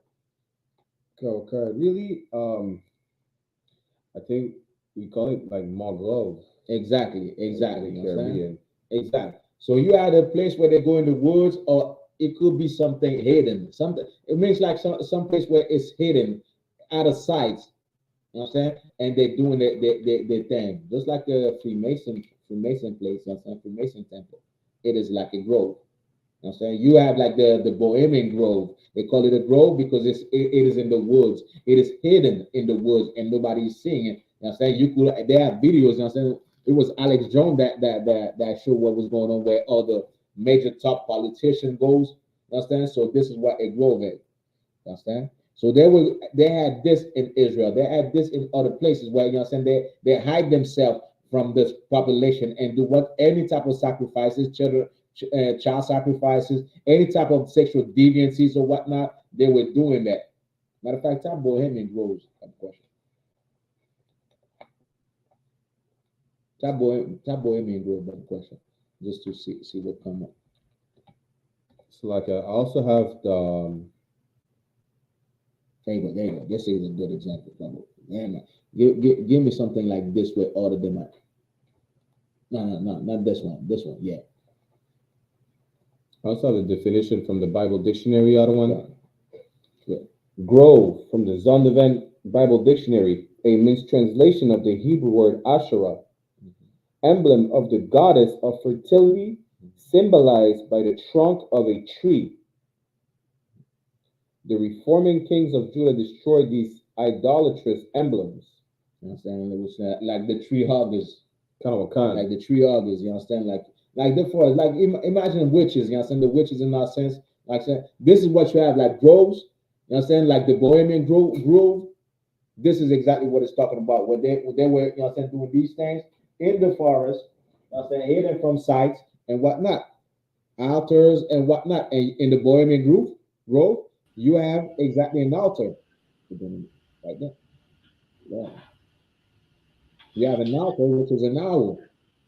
Really? I think we call it like Maghreb. Exactly. Caribbean. Exactly. So you had a place where they go in the woods, or it could be something hidden. Something, it means like some place where it's hidden, out of sight. You know what I'm saying? And they're doing their thing. Just like a Freemason place, you know what I'm saying? Freemason temple. It is like a grove. You know what I'm saying? You have like the Bohemian Grove. They call it a grove because it is in the woods. It is hidden in the woods and nobody is seeing it. You know what I'm saying? They have videos, you know what I'm saying? It was Alex Jones that showed what was going on, where all the major top politician goes. You understand? So this is what a grove is. You understand? So they had this in Israel. They had this in other places where, you know what I'm saying, they hide themselves from this population and do what any type of sacrifices, child sacrifices, any type of sexual deviancies or whatnot. They were doing that. Matter of fact, that Bohemian grows. Question. That Bohemian grows. Question. Just to see what come up. So like I also have the. There you go. This is a good example. Yeah, give me something like this where all of them are. No, not this one. This one, yeah. I also have the definition from the Bible Dictionary. Other one. Yeah. Grove from the Zondervan Bible Dictionary, a mistranslation of the Hebrew word Asherah, emblem of the goddess of fertility, symbolized by the trunk of a tree. The reforming kings of Judah destroyed these idolatrous emblems. You understand? It was like the tree huggers. Kind of a kind. Like the tree huggers, you understand? Like therefore, like imagine witches, you understand? The witches in that sense, like saying, this is what you have, like groves, you understand? Like the Bohemian grove. This is exactly what it's talking about. When they were, you know, doing these things in the forest, you know, hidden from sight and whatnot, altars and whatnot. And in the Bohemian grove, you have exactly an altar. Right there. Yeah. You have an altar, which is an owl.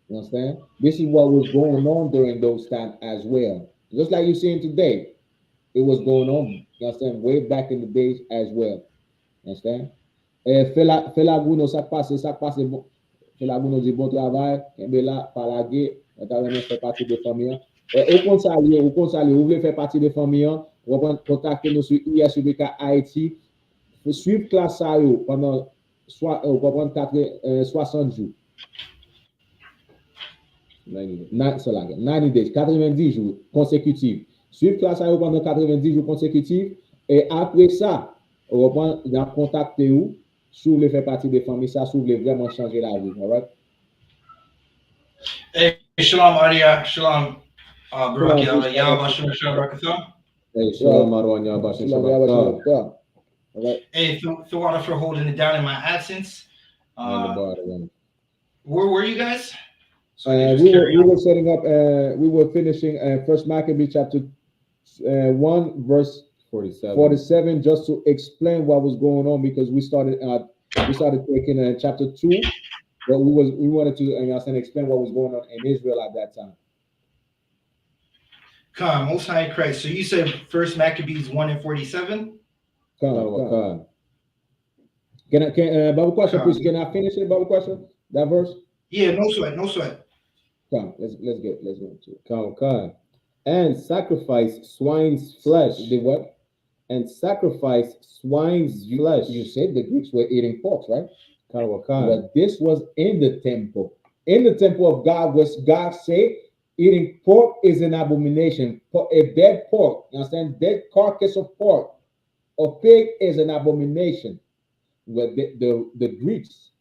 You understand? This is what was going on during those times as well. Just like you're seeing today, it was going on. You understand? Way back in the days as well. You understand? Felaguno, ça passe, Felaguno dit bon travail, et là, par la guerre, on t'a vraiment fait partie de famille. Au conseil, vous voulez faire partie de famille, vous pouvez contacter nous sur I.S.U.P.K Haïti, suivre classe pendant 60 jours. 90 days, 90 jours consécutifs. Suivre classe pendant 90 jours consécutifs. Et après ça, on va contacter vous si vous voulez faire partie des familles, ça, si vous voulez vraiment changer la vie. All right? Hey, Shalom, Adia. Shalom, Baraki. Hey, Shalom, Marwan, Yabashin, Right. Hey, Thawada for holding it down in my absence. Where were you guys? So we were setting up. We were finishing First Maccabee chapter 1 verse 47, just to explain what was going on, because we started taking chapter 2, but we wanted to explain what was going on in Israel at that time. Come, Most High Christ. So you said First Maccabees 1 and 47. Come. Can Bible question, please? Can I finish it? Bible question, that verse? Yeah, no sweat. Come, let's go into it. Come. And sacrifice swine's flesh. The what? And sacrifice swine's flesh. You said the Greeks were eating pork, right? Karawakan. But this was in the temple. In the temple of God, was God said eating pork is an abomination. A dead pork, you understand? Dead carcass of pork or pig is an abomination. But the Greeks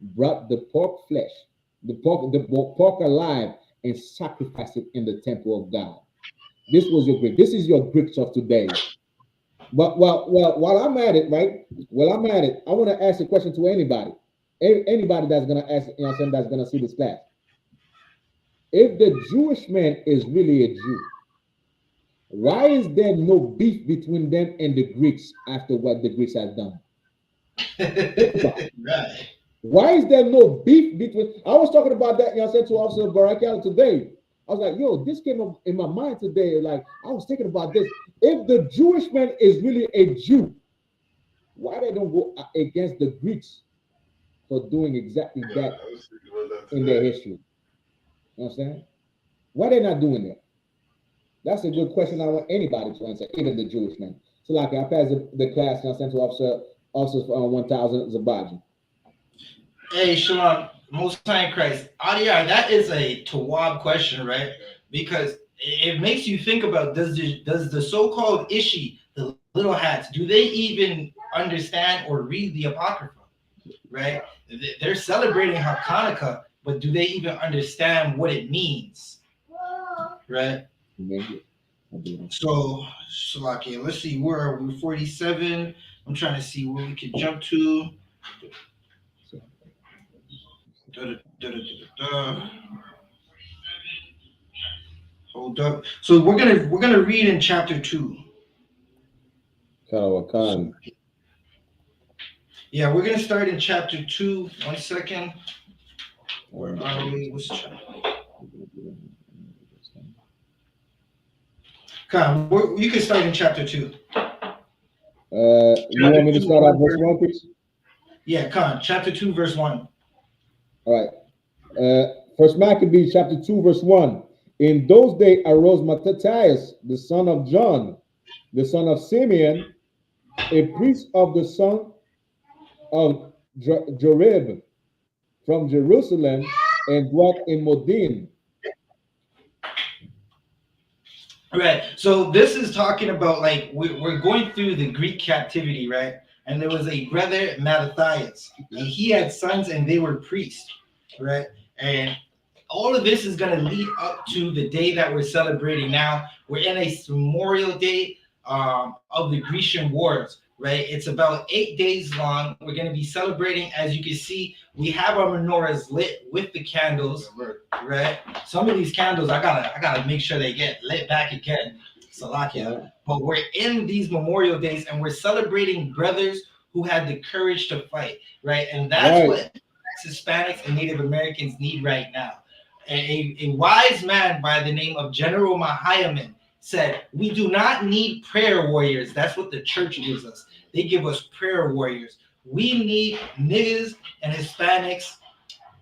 brought the pork flesh, the pork alive, and sacrificed it in the temple of God. This was your Greek. This is your Greeks of today. But while I'm at it, right? I want to ask a question to anybody that's gonna ask, that's gonna see this class. If the Jewish man is really a Jew, why is there no beef between them and the Greeks after what the Greeks have done? Right. Why is there no beef between? I was talking about that, to Officer Barakal today. I was like, yo, this came up in my mind today. Like, I was thinking about this. If the Jewish man is really a Jew, why they don't go against the Greeks for doing exactly that in their history? You understand? Why they not doing that? That's a good question I want anybody to answer, even the Jewish man. So like I passed the class, to Officers 1000 Zabaji. Hey, Shalom, Most High Christ. Adia, that is a Tawab question, right? Because it makes you think about, does the so-called Ishi, the little hats, do they even understand or read the Apocrypha, right? They're celebrating Hachaanakah, but do they even understand what it means, right? So, Shalaki, let's see, where are we? 47. I'm trying to see where we could jump to. Hold up. So we're gonna read in chapter 2. Khan. Yeah, we're gonna start in chapter 2. 1 second. Where are we? What's chapter? Come, you can start in chapter 2. You want me to start at verse 1, please? Yeah, come, chapter 2, verse 1. All right. First Maccabees chapter 2, verse 1. In those days arose Matthias, the son of John, the son of Simeon, a priest of the son of Jorib from Jerusalem, and dwelt in Modin. Right. So this is talking about like we're going through the Greek captivity, right? And there was a brother Matthias, and he had sons, and they were priests, right? And all of this is going to lead up to the day that we're celebrating now. We're in a Memorial Day of the Grecian Wars, right? It's about 8 days long. We're going to be celebrating. As you can see, we have our menorahs lit with the candles, right? Some of these candles, I gotta make sure they get lit back again. Salakia. But we're in these Memorial Days, and we're celebrating brothers who had the courage to fight, right? And that's what Hispanics and Native Americans need right now. A wise man by the name of General Mahayaman said, we do not need prayer warriors. That's what the church gives us. They give us prayer warriors. We need niggas and Hispanics,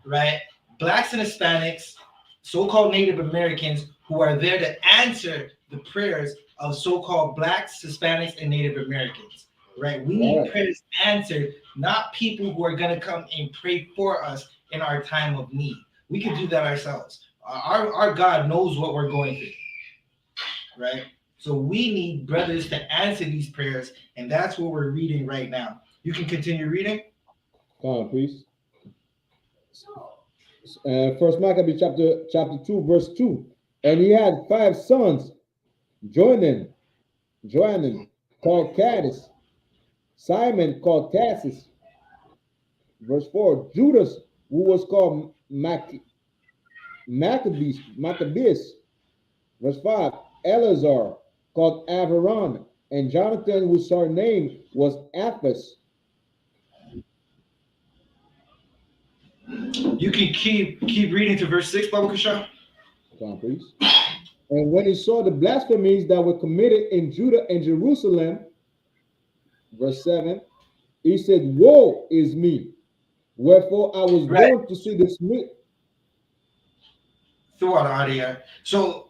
right? Blacks and Hispanics, so-called Native Americans, who are there to answer the prayers of so-called Blacks, Hispanics, and Native Americans, right? We need prayers answered, not people who are going to come and pray for us in our time of need. We can do that ourselves. Our God knows what we're going through, right? So we need brothers to answer these prayers, and that's what we're reading right now. You can continue reading. Come on, please. First Maccabees chapter 2, verse 2. And he had 5 sons, Johanan called Caddis, Simon called Tassus. Verse 4. Judas, who was called Maccabeus. Verse 5. Eleazar, called Avaron, and Jonathan, whose surname was Apphus. You can keep reading to verse 6, Baba Kasha. Come on, please. And when he saw the blasphemies that were committed in Judah and Jerusalem, verse 7, he said, woe is me, wherefore I was born to see this. Throughout audio. So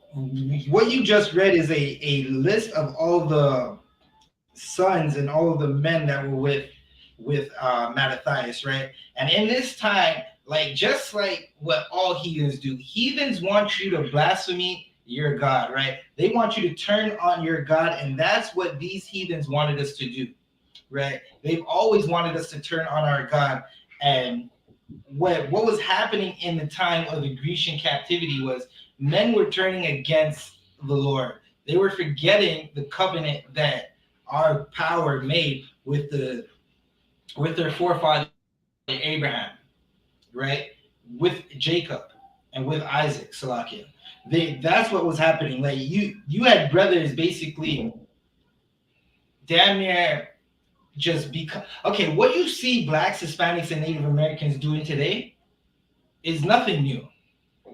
what you just read is a list of all the sons and all of the men that were with Matthias, right? And in this time, like just like what all heathens do, heathens want you to blaspheme your God, right? They want you to turn on your God, and that's what these heathens wanted us to do, right? They've always wanted us to turn on our God. And what was happening in the time of the Grecian captivity was men were turning against the Lord. They were forgetting the covenant that our power made with their forefather Abraham, right? With Jacob and with Isaac, Salakia. That's what was happening. Like you had brothers basically damn near just because. Okay, what you see Blacks, Hispanics, and Native Americans doing today is nothing new.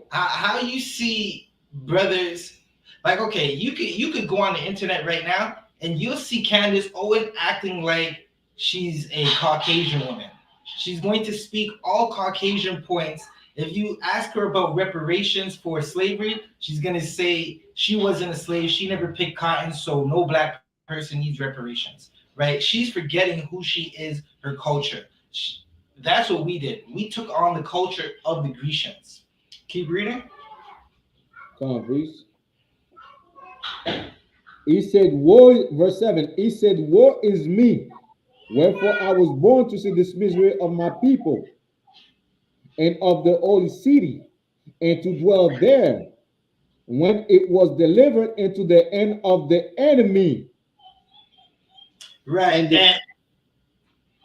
How you see brothers, like, okay, you could go on the internet right now and you'll see Candace Owen acting like she's a Caucasian woman. She's going to speak all Caucasian points. If you ask her about reparations for slavery, she's going to say she wasn't a slave. She never picked cotton, so no Black person needs reparations, right? She's forgetting who she is, her culture. That's what we did. We took on the culture of the Grecians. Keep reading. Come on, please. He said, woe, verse 7, he said, woe is me, wherefore I was born to see this misery of my people and of the holy city, and to dwell there when it was delivered into the hand of the enemy. Right. And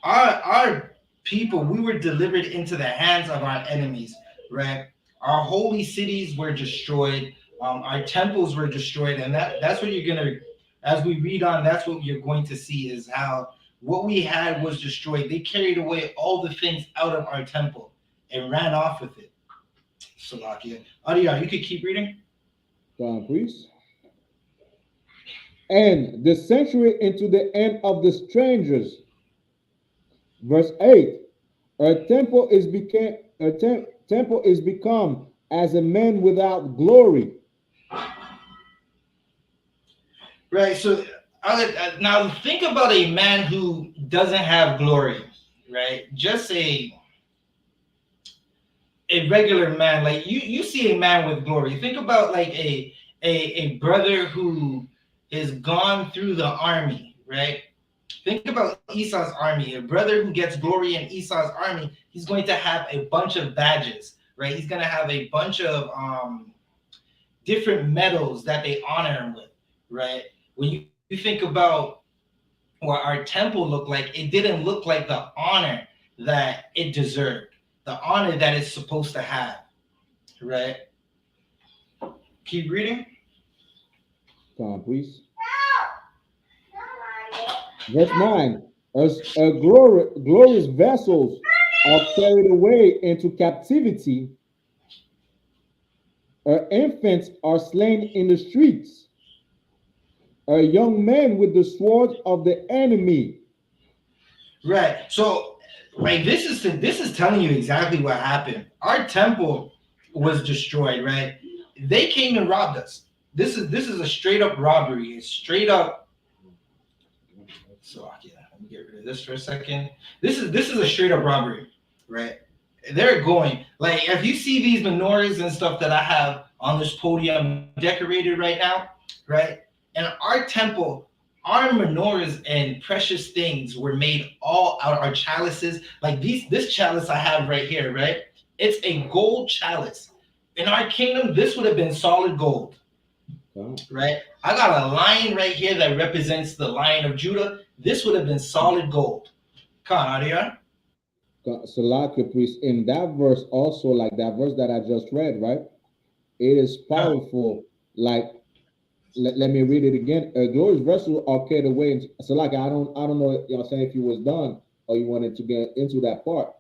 our people, we were delivered into the hands of our enemies, right? Our holy cities were destroyed. Our temples were destroyed. And that's what you're going to, as we read on, that's what you're going to see is how what we had was destroyed. They carried away all the things out of our temple and ran off with it. Salakia. Adiyar, you could keep reading. Please. And the sanctuary into the end of the strangers. Verse 8. A temple is become as a man without glory. Right. So now think about a man who doesn't have glory, right? Just a regular man. Like you see a man with glory. Think about like a brother who is gone through the army, right? Think about Esau's army. A brother who gets glory in Esau's army, he's going to have a bunch of badges, right? He's going to have a bunch of different medals that they honor him with, right? When you think about what our temple looked like, it didn't look like the honor that it deserved, the honor that it's supposed to have, right? Keep reading. Come on, please. Verse 9. As glorious vessels are carried away into captivity, infants are slain in the streets. A young man with the sword of the enemy. Right. So, like this is telling you exactly what happened. Our temple was destroyed, right? They came and robbed us. This is a straight up robbery. It's straight up. So yeah, let me get rid of this for a second. This is a straight up robbery, right? They're going like if you see these menorahs and stuff that I have on this podium decorated right now, right? And our temple, our menorahs and precious things were made all out of our chalices. Like this chalice I have right here, right? It's a gold chalice. In our kingdom, this would have been solid gold, right? I got a lion right here that represents the Lion of Judah. This would have been solid gold. Come on, Adiyar. Salakia, priest, in that verse also, like that verse that I just read, right? It is powerful. Like, let me read it again. A glorious vessel are carried away. Salakia, I don't know, you know, saying if you was done or you wanted to get into that part.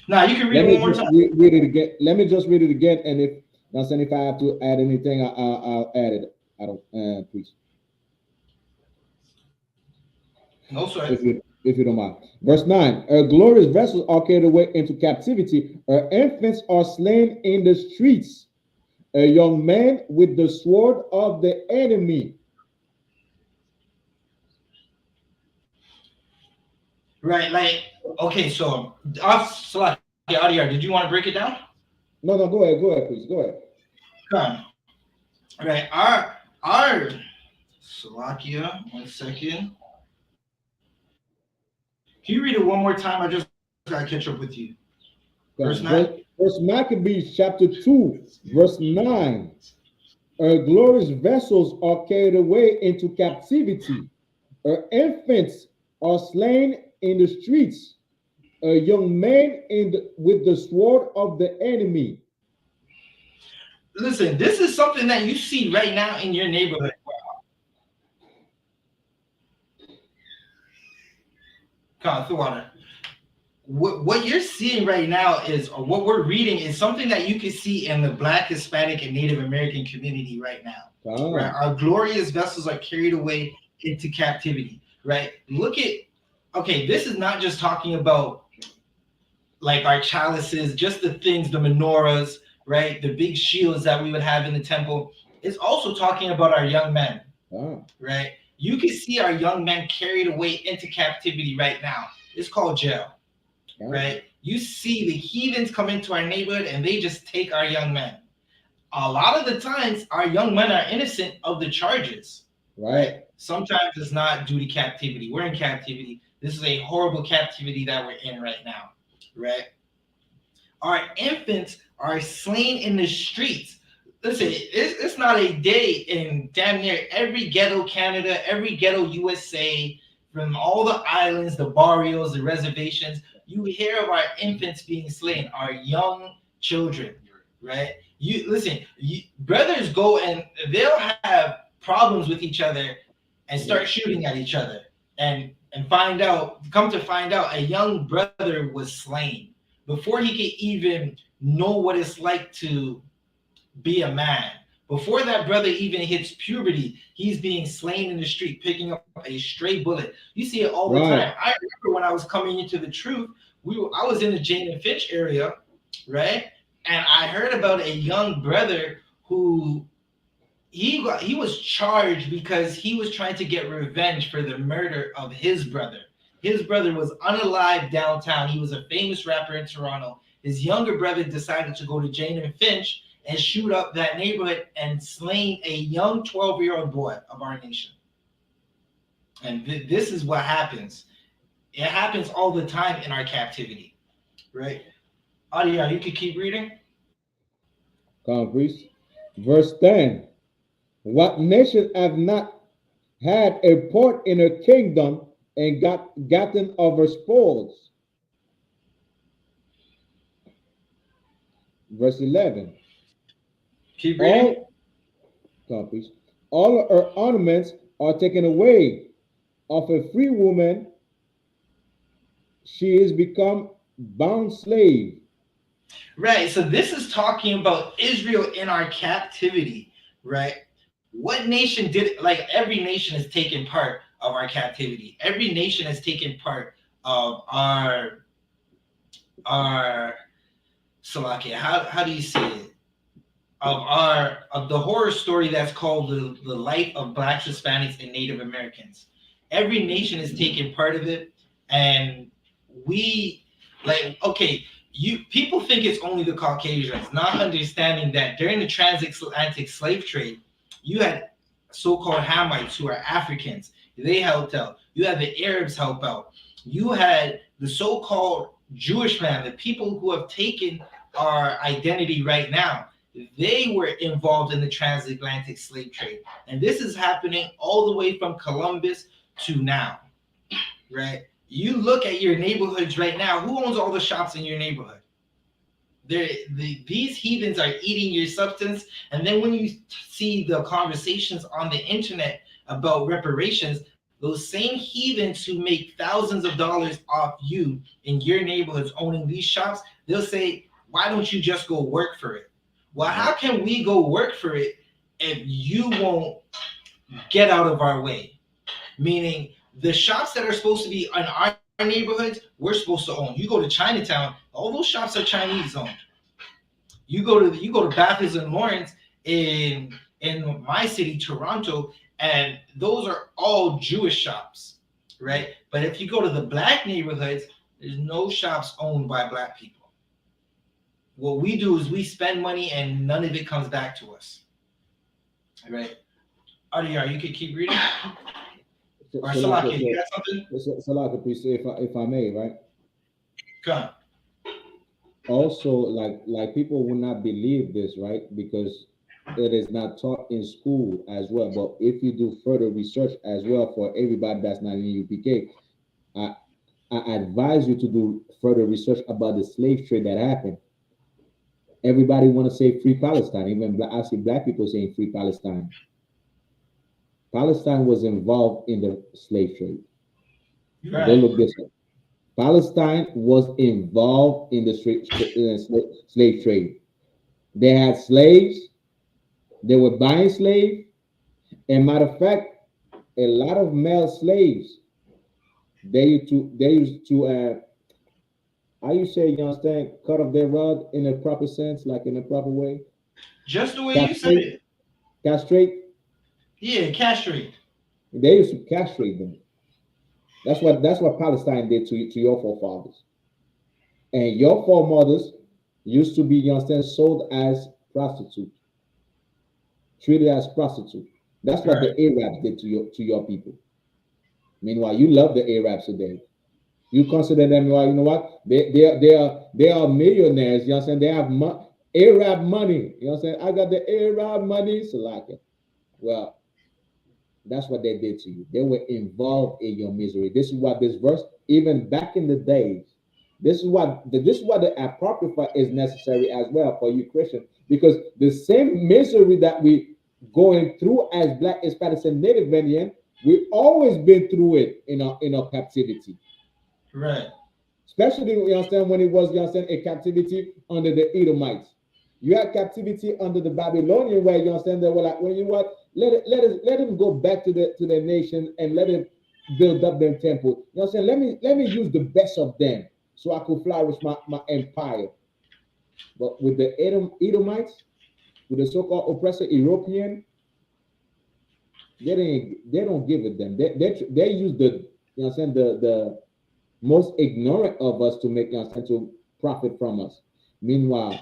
No, you can read it one more time. Read it again. Let me just read it again, and if I'm saying if I have to add anything, I'll add it. I don't, please. No, sir. If you don't mind. Verse 9. A glorious vessels are carried away into captivity. Her infants are slain in the streets. A young man with the sword of the enemy. Right, like, okay, so, Adiyar, did you want to break it down? No, go ahead, please, go ahead. Come on. Right, our, Salakia, 1 second. Can you read it one more time? I just got to catch up with you. Verse 9. First Maccabees chapter 2, verse 9. Her glorious vessels are carried away into captivity. Her infants are slain in the streets. A young man with the sword of the enemy. Listen, this is something that you see right now in your neighborhood. Come on, through water. What you're seeing right now is, or what we're reading is something that you can see in the Black, Hispanic, and Native American community right now. Oh. Right? Our glorious vessels are carried away into captivity, right? Look at, okay, this is not just talking about like our chalices, just the things, the menorahs, right? The big shields that we would have in the temple. It's also talking about our young men, right? You can see our young men carried away into captivity right now. It's called jail, right? You see the heathens come into our neighborhood and they just take our young men. A lot of the times, our young men are innocent of the charges, right? Sometimes it's not due to captivity. We're in captivity. This is a horrible captivity that we're in right now, right? Our infants are slain in the streets. Listen, it's not a day in damn near every ghetto Canada, every ghetto USA, from all the islands, the barrios, the reservations. You hear of our infants being slain, our young children, right? You listen, brothers go and they'll have problems with each other and start shooting at each other, and come to find out, a young brother was slain before he could even know what it's like to be a man. Before that brother even hits puberty, he's being slain in the street, picking up a stray bullet. You see it all the time. I remember when I was coming into the truth, I was in the Jane and Finch area, right? And I heard about a young brother who he was charged because he was trying to get revenge for the murder of his brother. His brother was unalive downtown. He was a famous rapper in Toronto. His younger brother decided to go to Jane and Finch and shoot up that neighborhood and slain a young 12-year-old boy of our nation. And this is what happens. It happens all the time in our captivity, right? Adia, you can keep reading. Priest. Verse 10. What nation have not had a part in a kingdom and gotten over spoils? Verse 11. Keep reading. All her ornaments are taken away. Of a free woman, she is become bound slave. Right. So this is talking about Israel in our captivity, right? What nation did it? Like every nation has taken part of our captivity. Every nation has taken part of our Salakia. How do you say it? Of the horror story that's called the life of Blacks, Hispanics, and Native Americans. Every nation has taken part of it, and we people think it's only the Caucasians, not understanding that during the transatlantic slave trade, you had so-called Hamites who are Africans. They helped out. You had the Arabs help out. You had the so-called Jewish man, the people who have taken our identity right now. They were involved in the transatlantic slave trade. And this is happening all the way from Columbus to now, right? You look at your neighborhoods right now. Who owns all the shops in your neighborhood? These heathens are eating your substance. And then when you see the conversations on the internet about reparations, those same heathens who make thousands of dollars off you in your neighborhoods owning these shops, they'll say, why don't you just go work for it? Well, how can we go work for it if you won't get out of our way? Meaning the shops that are supposed to be in our neighborhoods, we're supposed to own. You go to Chinatown, all those shops are Chinese owned. You go to Bathurst and Lawrence in my city, Toronto, and those are all Jewish shops, right? But if you go to the Black neighborhoods, there's no shops owned by Black people. What we do is we spend money and none of it comes back to us, right? Adiyar, you could keep reading. Or Salaki, you got something? Salaki, please, if I may, right? Come. Also, like people will not believe this, right? Because it is not taught in school as well. But if you do further research as well, for everybody that's not in UPK, I advise you to do further research about the slave trade that happened. Everybody want to say free Palestine. Even I see Black people saying free Palestine. Palestine was involved in the slave trade. Right. Don't look this way. Palestine was involved in the slave trade. They had slaves. They were buying slaves. And matter of fact, a lot of male slaves, they used to how you say, you understand, cut off their rod in a proper sense, like in a proper way? Just the way you said it. Castrate? Yeah, castrate. They used to castrate them. That's what Palestine did to your forefathers. And your foremothers used to be, you understand, sold as prostitutes, treated as prostitutes. That's what the Arabs did to your people. Meanwhile, you love the Arabs today. You consider them, well, you know what? They are millionaires. You understand? They have Arab money. You understand? I got the Arab money, so like it. Well, that's what they did to you. They were involved in your misery. This is what this verse, even back in the days, This is what the Apocrypha is necessary as well for you Christians, because the same misery that we going through as Black, Hispanics, and Native Indian, we always been through it in our captivity. Right. Especially, you understand, when it was, you understand, a captivity under the Edomites. You had captivity under the Babylonian, where, you understand, they were like, well, you know what? Let him go back to their nation and let him build up their temple. You know what I'm saying? Let me use the best of them so I could flourish my empire. But with the Edomites, with the so-called oppressor European, they don't give it them. They use the, you know what I'm saying, the most ignorant of us to make, you know what I'm saying, to profit from us. Meanwhile,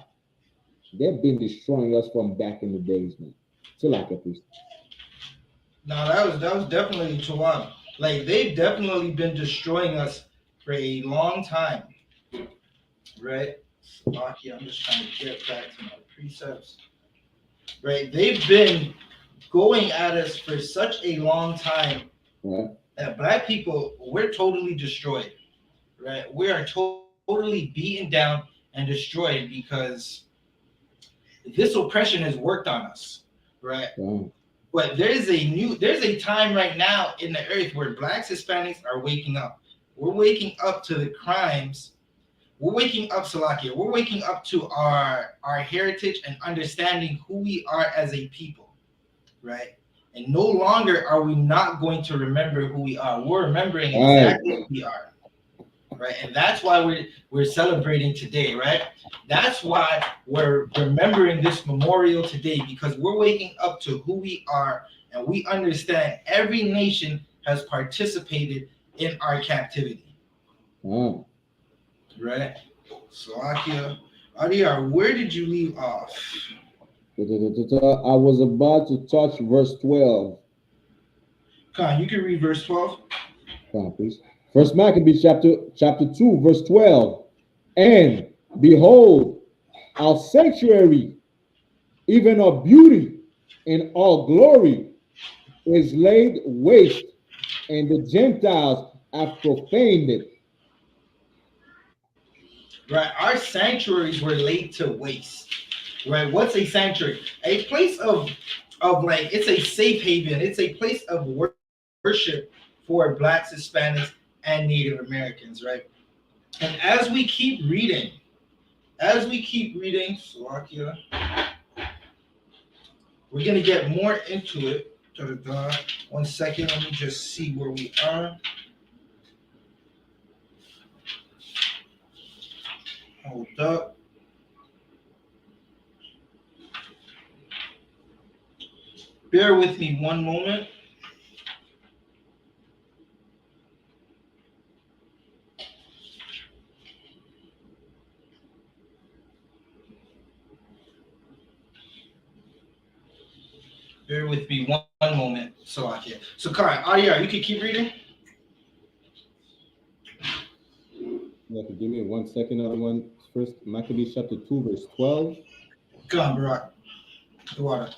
they've been destroying us from back in the days, man. So like a priest. No, that was definitely Tawab. Like, they've definitely been destroying us for a long time. Right? Slovakia, I'm just trying to get back to my precepts. Right? They've been going at us for such a long time, Right, that Black people, we're totally destroyed. Right? We are totally beaten down and destroyed because this oppression has worked on us. Right? right. But there's a time right now in the earth where Blacks, Hispanics are waking up. We're waking up to the crimes. We're waking up, Salakia. We're waking up to our heritage and understanding who we are as a people, right? And no longer are we not going to remember who we are. We're remembering exactly who we are, right? And that's why we're celebrating today, right? That's why we're remembering this memorial today, because we're waking up to who we are, and we understand every nation has participated in our captivity. Oh. Right? Salakia. Adiyar, where did you leave off? I was about to touch verse 12. Khan, you can read verse 12. Come on, please. First Maccabees chapter 2, verse 12. And behold, our sanctuary, even our beauty and our glory, is laid waste, and the Gentiles have profaned it. Right? Our sanctuaries were laid to waste. Right? What's a sanctuary? A place of like, it's a safe haven. It's a place of worship for Blacks, Hispanics, and Native Americans, right? And as we keep reading, Slovakia, we're gonna get more into it. 1 second, let me just see where we are. Hold up. Bear with me one moment. Bear with me one moment, Salakia. So, Kai, Adiyar, you can keep reading. You have to give me 1 second. Other one. First Maccabees chapter 2, verse 12. Go on, Barak. The water.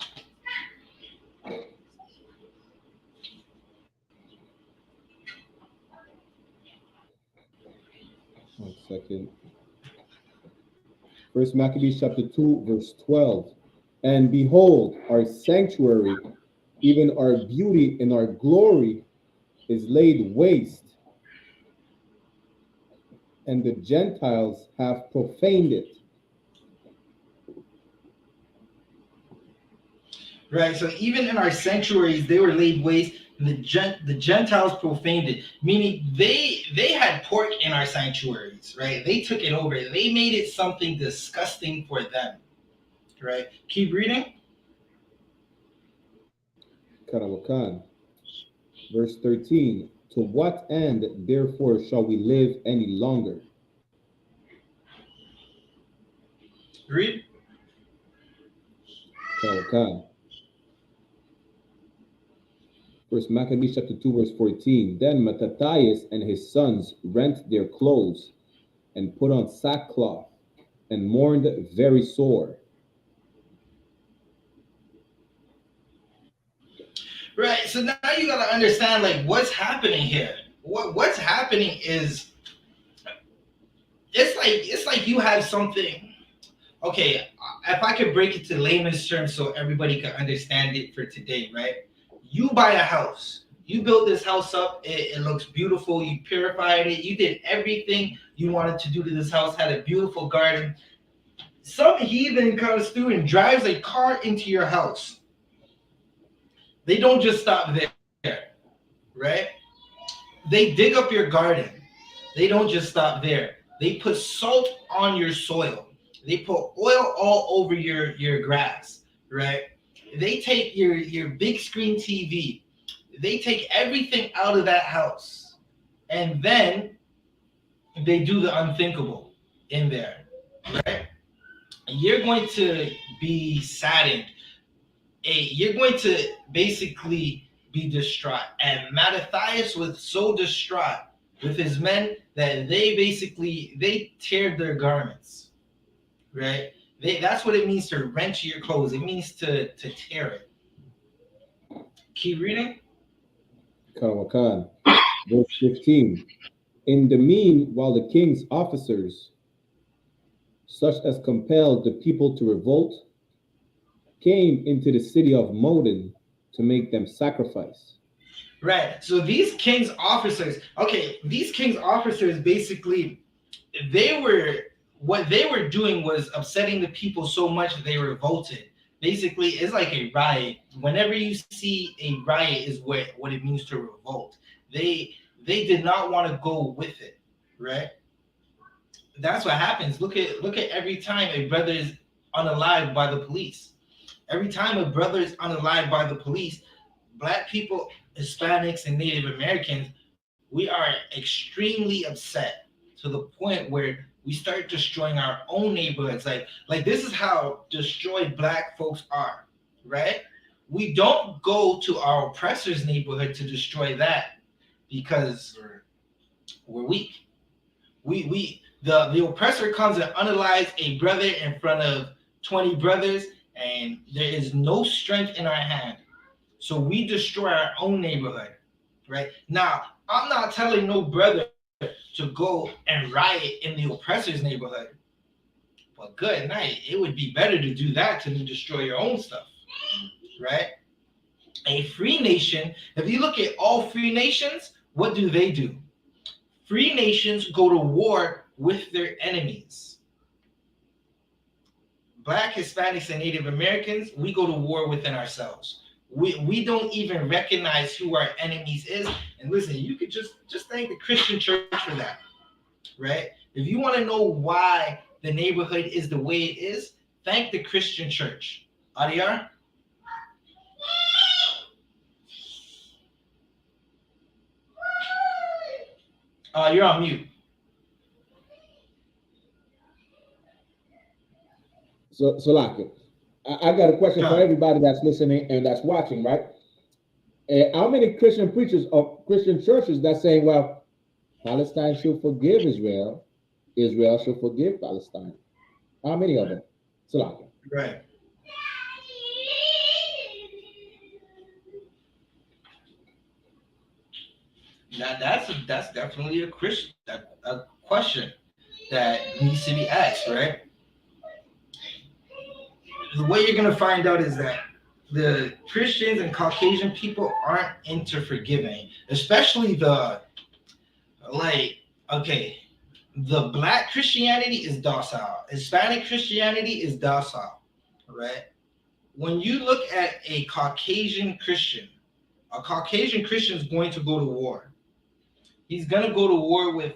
1 second. First Maccabees chapter 2, verse 12. And behold, our sanctuary, even our beauty and our glory, is laid waste, and the Gentiles have profaned it. Right. So even in our sanctuaries, they were laid waste, and the Gentiles profaned it. Meaning they had pork in our sanctuaries, right? They took it over. They made it something disgusting for them. Right. Keep reading. Karawakan. Verse 13. To what end, therefore, shall we live any longer? Read. Karawakan. First Maccabees chapter 2, verse 14. Then Mattathias and his sons rent their clothes and put on sackcloth and mourned very sore. Right. So now you gotta understand, like, what's happening here. What's happening is it's like you have something. Okay, if I could break it to layman's terms so everybody can understand it for today, right? You buy a house. You built this house up. It looks beautiful. You purified it. You did everything you wanted to do to this house. Had a beautiful garden. Some heathen comes through and drives a car into your house. They don't just stop there, right? They dig up your garden. They don't just stop there. They put salt on your soil. They put oil all over your grass, right? They take your big screen TV. They take everything out of that house. And then they do the unthinkable in there, right? You're going to be saddened. You're going to basically be distraught. And Mattathias was so distraught with his men that they tear their garments, right? That's what it means to rent your clothes. It means to tear it. Keep reading. Khan, verse 15. In the meanwhile, the king's officers, such as compelled the people to revolt, came into the city of Modin to make them sacrifice. Right. So these king's officers, basically, what they were doing was upsetting the people so much that they revolted. Basically, it's like a riot. Whenever you see a riot, is what it means to revolt. They did not want to go with it, right? That's what happens. Look at every time a brother is unalived by the police. Every time a brother is unalived by the police, Black people, Hispanics, and Native Americans, we are extremely upset to the point where we start destroying our own neighborhoods. Like this is how destroyed Black folks are, right? We don't go to our oppressor's neighborhood to destroy that because we're weak. The oppressor comes and unalives a brother in front of 20 brothers, and there is no strength in our hand. So we destroy our own neighborhood, right? Now, I'm not telling no brother to go and riot in the oppressor's neighborhood. But good night. It would be better to do that than to destroy your own stuff, right? A free nation, if you look at all free nations, what do? Free nations go to war with their enemies. Black, Hispanics, and Native Americans, we go to war within ourselves. We don't even recognize who our enemies is. And listen, you could just thank the Christian church for that, right? If you want to know why the neighborhood is the way it is, thank the Christian church. Adiyar? You're on mute. So Laki, I got a question for everybody that's listening and that's watching, right? How many Christian preachers or Christian churches that saying, well, Palestine should forgive Israel, Israel should forgive Palestine? How many of them? Laki. Right. That's definitely a question that needs to be asked, right? The way you're gonna find out is that the Christians and Caucasian people aren't into forgiving, especially the Black Christianity is docile, Hispanic Christianity is docile, right? When you look at a Caucasian Christian is going to go to war. He's gonna go to war with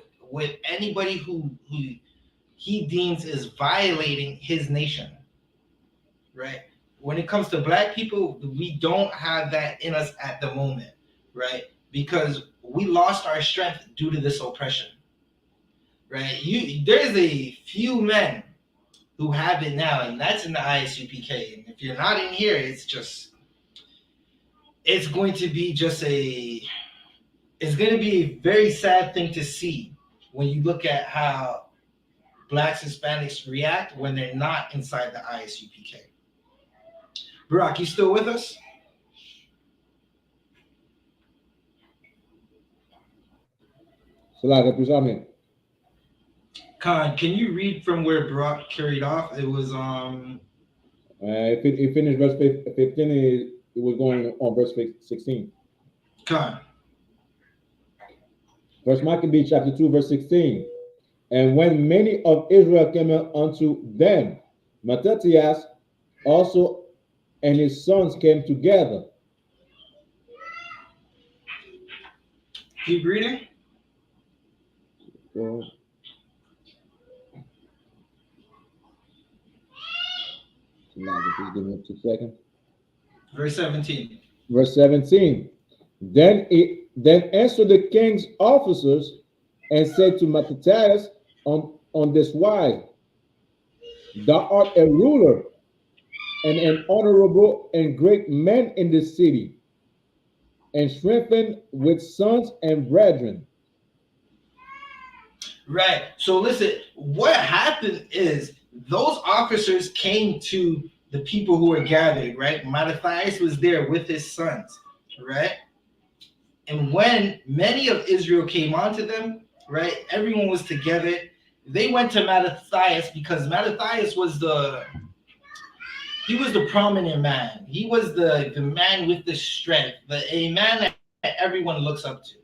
anybody who he deems is violating his nation, right? When it comes to Black people, we don't have that in us at the moment, right? Because we lost our strength due to this oppression, right? There's a few men who have it now, and that's in the ISUPK. And if you're not in here, it's going to be a very sad thing to see when you look at how Blacks, Hispanics react when they're not inside the ISUPK. Barack, you still with us? Khan, can you read from where Barak carried off? It was It finished verse 15. It was going on verse 16. Khan. First Maccabees chapter 2, verse 16. And when many of Israel came unto them, Mattathias also and his sons came together. Keep reading. So, just give me 2 seconds. Verse 17. Verse 17. Then answered the king's officers and said to Mattathias on this wise, thou art a ruler and an honorable and great man in this city, and strengthened with sons and brethren. Right. So listen, what happened is those officers came to the people who were gathered, right? Mattathias was there with his sons, right? And when many of Israel came onto them, right, everyone was together. They went to Mattathias because Mattathias was the prominent man. He was the man with the strength, a man that everyone looks up to.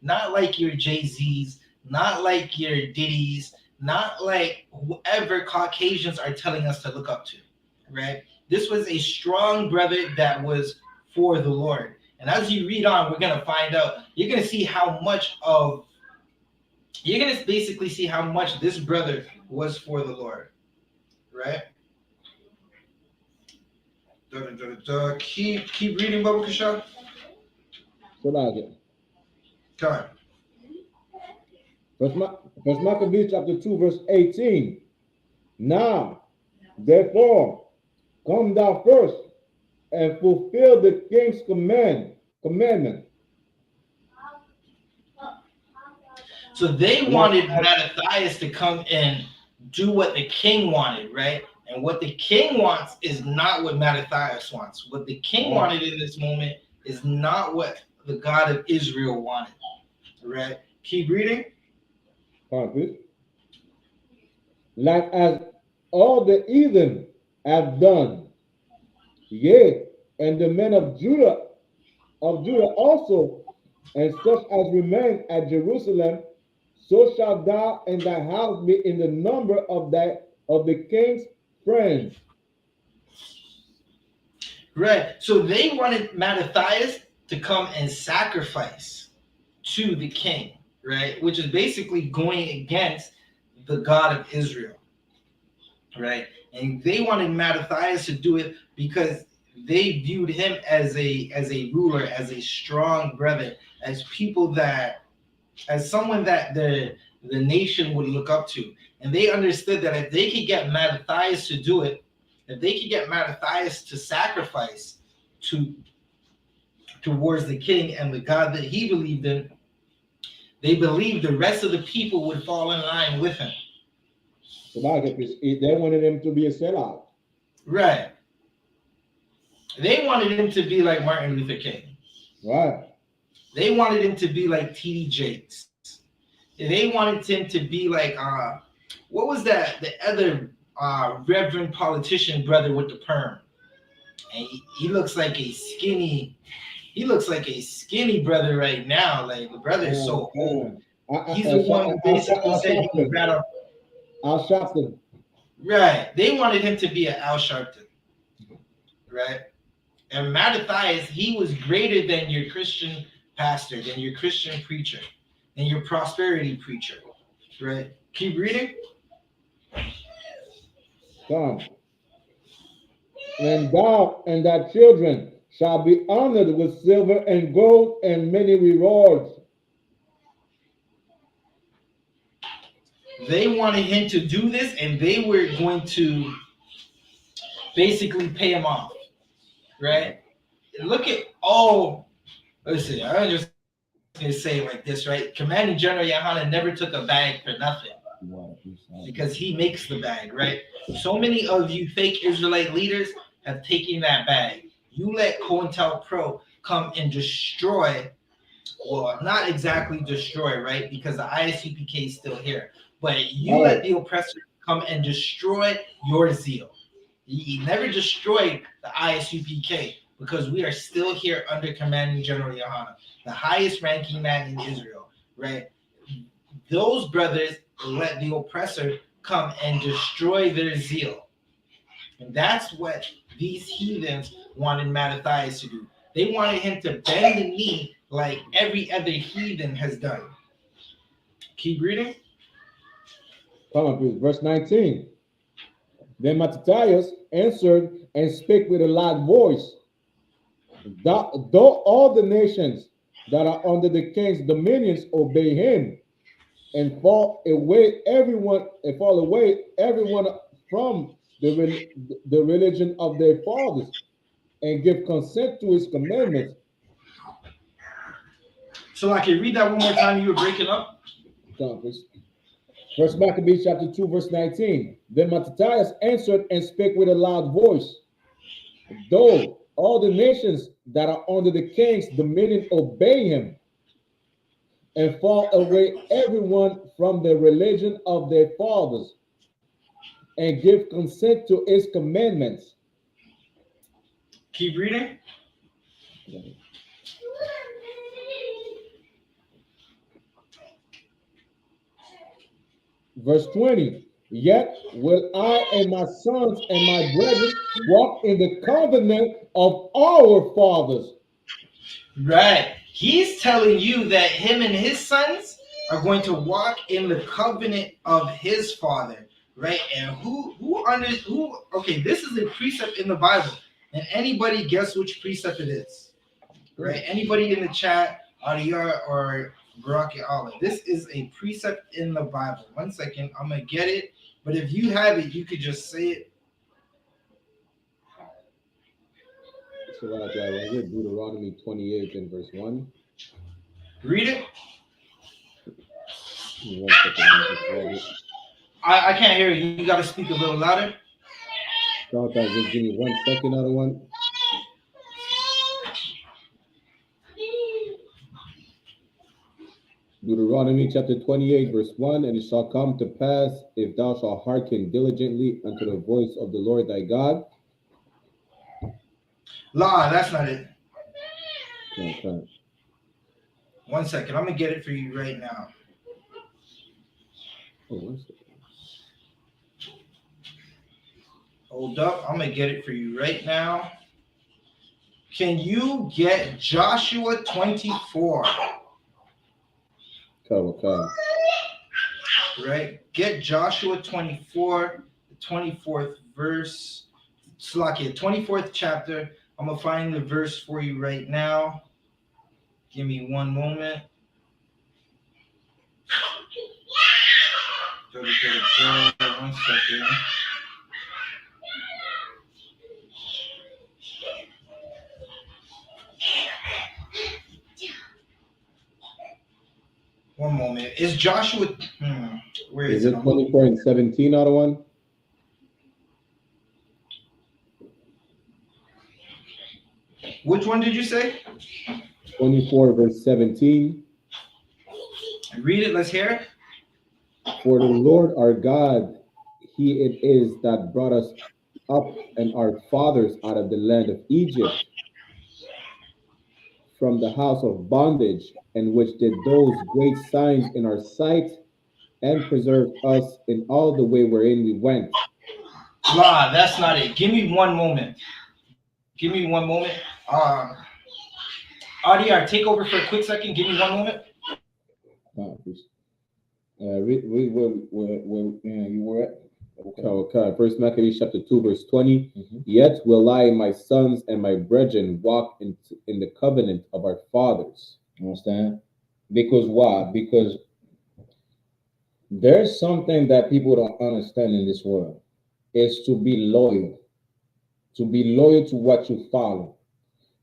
Not like your Jay-Z's, not like your Diddy's, not like whoever Caucasians are telling us to look up to, right? This was a strong brother that was for the Lord. And as you read on, we're going to find out, you're going to see how much basically see how much this brother was for the Lord, right? Keep reading, Baba Kashan. Okay. First Maccabees chapter 2, verse 18. Now, therefore, come thou first and fulfill the king's commandment. So they wanted Mattathias to come and do what the king wanted, right? And what the king wants is not what Mattathias wants. What the king wanted in this moment is not what the God of Israel wanted, right? Keep reading. Like as all the heathen have done, yea, and the men of Judah also, and such as remain at Jerusalem, so shalt thou and thy house be in the number of the king's friends. Right. So they wanted Mattathias to come and sacrifice to the king, right? Which is basically going against the God of Israel, right? And they wanted Mattathias to do it because they viewed him as a ruler, as a strong brother, as someone that the nation would look up to. And they understood that if they could get Mattathias to do it, if they could get Mattathias to sacrifice towards the king and the God that he believed in, they believed the rest of the people would fall in line with him. So they wanted him to be a sellout. Right. They wanted him to be like Martin Luther King. Right. They wanted him to be like T.D. Jakes. They wanted him to be like what was that? The other reverend politician brother with the perm. And he looks like a skinny. He looks like a skinny brother right now. Like the brother is so old. He's the one who basically said he could grab up. Al Sharpton. Right. They wanted him to be an Al Sharpton. Right. And Mattathias, he was greater than your Christian pastor, than your Christian preacher, than your prosperity preacher. Right. Keep reading. Come. And thou and thy children shall be honored with silver and gold and many rewards. They wanted him to do this, and they were going to basically pay him off, right? Look at listen, I'm just going to say it like this, right? Commanding General YAHANNA never took a bag for nothing because he makes the bag, right? So many of you fake Israelite leaders have taken that bag. You let COINTELPRO come and destroy, well, not exactly destroy, right? Because the I.S.U.P.K is still here. but you let the oppressor come and destroy your zeal. He never destroyed the ISUPK because we are still here under commanding General YAHANNA, the highest ranking man in Israel, right? Those brothers let the oppressor come and destroy their zeal. And that's what these heathens wanted Mattathias to do. They wanted him to bend the knee like every other heathen has done. Keep reading. Come on, please. Verse 19. Then Mattathias answered and spake with a loud voice, though all the nations that are under the king's dominions obey him, and fall away everyone from the religion of their fathers, and give consent to his commandments. So I can read that one more time. You were breaking up. First Maccabees chapter 2, verse 19. Then Mattathias answered and spake with a loud voice, though all the nations that are under the king's dominion obey him, and fall away everyone from the religion of their fathers, and give consent to his commandments. Keep reading. Verse 20. Yet will I and my sons and my brethren walk in the covenant of our fathers. Right. He's telling you that him and his sons are going to walk in the covenant of his father, right? And okay, this is a precept in the Bible. And anybody guess which precept it is? Right? Anybody in the chat, Adiyar or Baraki Allah. This is a precept in the Bible. 1 second, I'm gonna get it. But if you have it, you could just say it. So right here, Deuteronomy 28 and verse 1. Read it. I can't hear you. You gotta speak a little louder. Just give me 1 second, other one. Deuteronomy chapter 28, verse 1. And it shall come to pass, if thou shalt hearken diligently unto the voice of the Lord thy God. La, that's not it. Okay. 1 second. I'm gonna get it for you right now. Oh, 1 second. Hold up. I'm gonna get it for you right now. Can you get Joshua 24? Okay. Right? Get Joshua 24, the 24th verse. Slakia, 24th chapter. I'm going to find the verse for you right now. Give me one moment. 1 second. One moment. Is Joshua... where is it? 24 and 17 out of one? Which one did you say? 24 verse 17. Read it. Let's hear it. For the Lord our God, he it is that brought us up and our fathers out of the land of Egypt, from the house of bondage, and which did those great signs in our sight, and preserved us in all the way wherein we went. Nah, that's not it. Give me one moment. Adiyar, take over for a quick second. Give me one moment. Read where you were at. Okay. First Maccabees chapter 2, verse 20. Yet will I and my sons and my brethren walk in the covenant of our fathers. You understand? Because why? Because there's something that people don't understand in this world. Is to be loyal. To be loyal to what you follow.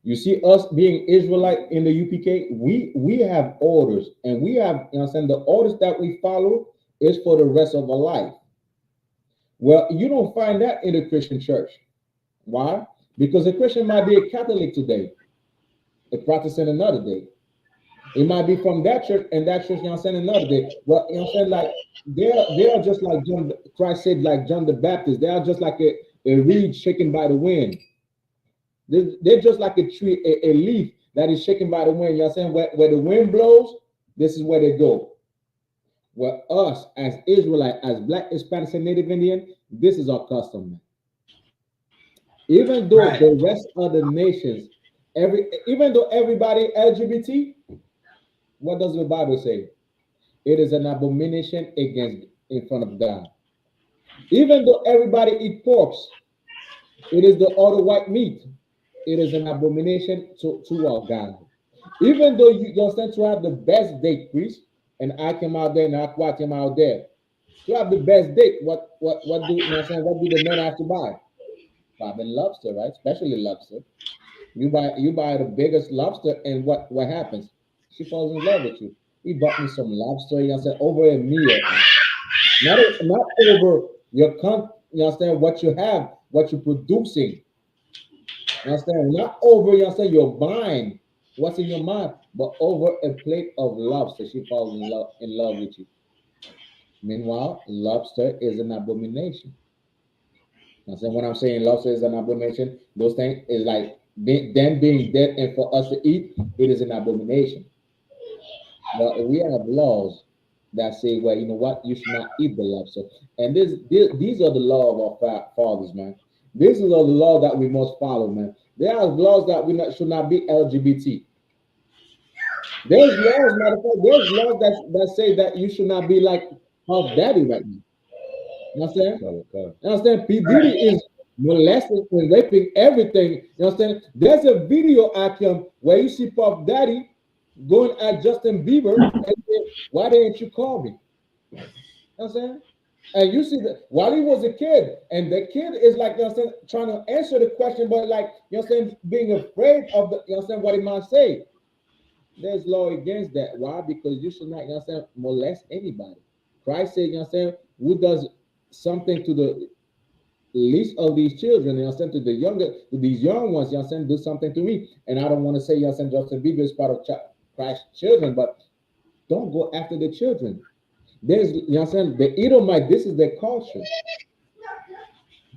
You see, us being Israelite in the UPK, we have orders, and we have, you understand, the orders that we follow is for the rest of our life. Well, you don't find that in the Christian church. Why? Because a Christian might be a Catholic today, a Protestant another day. It might be from that church, and that church, you know what I'm saying, another day. Well, you know what I'm saying, like they are just like John. Christ said, like John the Baptist. They are just like a reed shaken by the wind. They're just like a tree, a leaf that is shaken by the wind. You know what I'm saying? Where the wind blows, this is where they go. Where us as Israelite, as Black, Hispanics, and Native Indian, this is our custom, man. Even though Right. the rest of the nations, even though everybody LGBT, what does the Bible say? It is an abomination against in front of God. Even though everybody eat porks, it is the other white meat. It is an abomination to our God. Even though you understand to have the best date, priest, and I came out there and Aqua came out there. To have the best date, what do you know what I'm saying? What do the men have to buy? Crab and lobster, right? Especially lobster. You buy the biggest lobster, and what happens? She falls in love with you. He bought me some lobster, you know what I'm saying, over a meal. Not over your you understand what you have, what you're producing. You understand? Not over, you understand, you're buying what's in your mind, but over a plate of lobster. She falls in love with you. Meanwhile, lobster is an abomination. You understand what I'm saying? Lobster is an abomination. Those things is like them being dead, and for us to eat, it is an abomination. But we have laws that say, well, you know what, you should not eat the lobster. And these are the law of our fathers, man. This is the law that we must follow, man. There are laws that should not be LGBT. There's laws, matter of fact, there's laws that say that you should not be like Puff Daddy right now. You understand? You understand? P. Diddy is molesting and raping everything. You understand? There's a video at where you see Puff Daddy going at Justin Bieber and say, why didn't you call me? You know what I'm saying? And you see that while he was a kid, and the kid is like, you know what I'm saying, trying to answer the question, but like, you know what I'm saying, being afraid of the, you know what I'm saying, what he might say. There's law against that. Why? Because you should not, you know what I'm saying, molest anybody. Christ said, you know what I'm saying, who does something to the least of these children, you know what I'm saying, to these young ones, you know what I'm saying, do something to me. And I don't want to say, you know what I'm saying, Justin Bieber is part of Christ's children, but don't go after the children. There's, you know what I'm saying, the Edomite, this is their culture.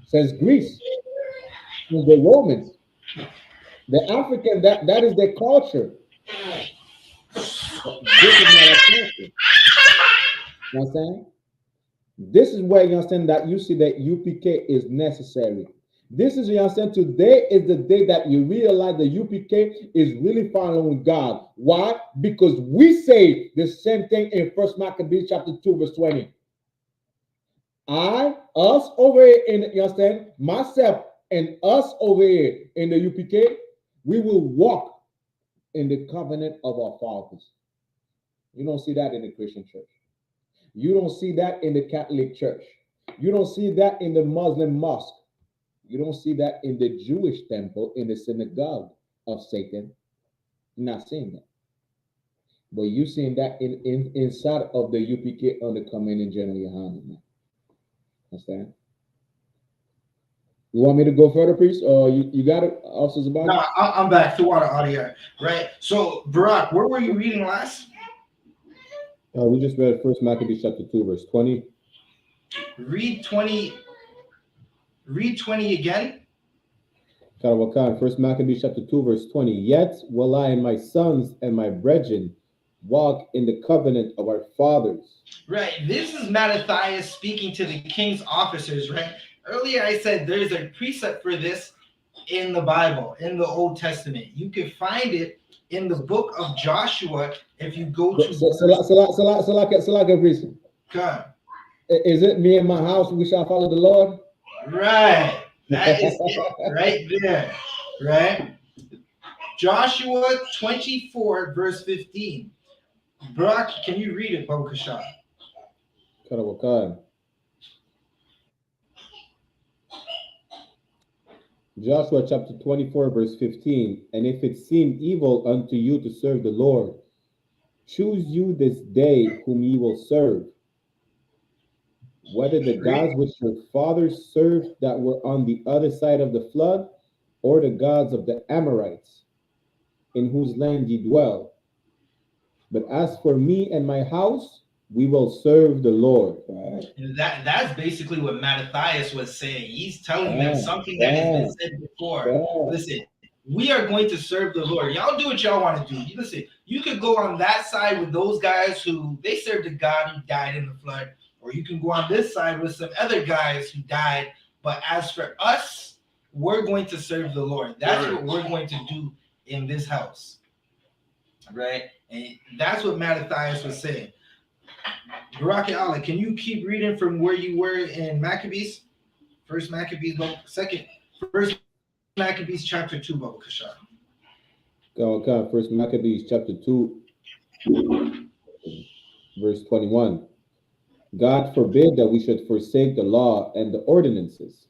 Since Greece, since the Romans, the African, that is their culture. This is not a culture. You know what I'm saying? This is where you understand that you see that UPK is necessary. This is, you understand, today is the day that you realize the UPK is really following God. Why? Because we say the same thing in First Maccabees chapter 2, verse 20. Us over here in, you understand, myself and us over here in the UPK, we will walk in the covenant of our fathers. You don't see that in the Christian church. You don't see that in the Catholic church. You don't see that in the Muslim mosque. You don't see that in the Jewish temple, in the synagogue of Satan. You're not seeing that. But you're seeing that inside of the UPK on the commanding general YAHANNA. Understand? You want me to go further, priest? Or you got it, Officer Zabani? No, I'm back to water audio, right? So, Barack, where were you reading last? We just read First Maccabees chapter 2, verse 20. Read 20. Read 20 again. Karawakan, First Maccabees chapter 2, verse 20. Yet will I and my sons and my brethren walk in the covenant of our fathers. Right. This is Mattathias speaking to the king's officers, right? Earlier I said there's a precept for this in the Bible, in the Old Testament. You can find it in the book of Joshua if you go to... Salaka, priest. God. Is it me and my house, we shall follow the Lord? Right. That is it right there. Right? Joshua 24, verse 15. Brock, can you read it, Baba Kashan? Karawakan. Joshua chapter 24, verse 15. And if it seem evil unto you to serve the Lord, choose you this day whom ye will serve, whether the gods which your fathers served that were on the other side of the flood, or the gods of the Amorites, in whose land ye dwell. But as for me and my house, we will serve the Lord. Right. And that's basically what Mattathias was saying. He's telling them something that has been said before. Yeah. Listen, we are going to serve the Lord. Y'all do what y'all want to do. Listen, you could go on that side with those guys who they served a God who died in the flood, or you can go on this side with some other guys who died. But as for us, we're going to serve the Lord. That's what we're going to do in this house. Right? And that's what Mattathias was saying. Baraki Allah, can you keep reading from where you were in Maccabees? First Maccabees, First Maccabees chapter 2, Baba Kasha. Okay, First Maccabees chapter 2, verse 21. God forbid that we should forsake the law and the ordinances.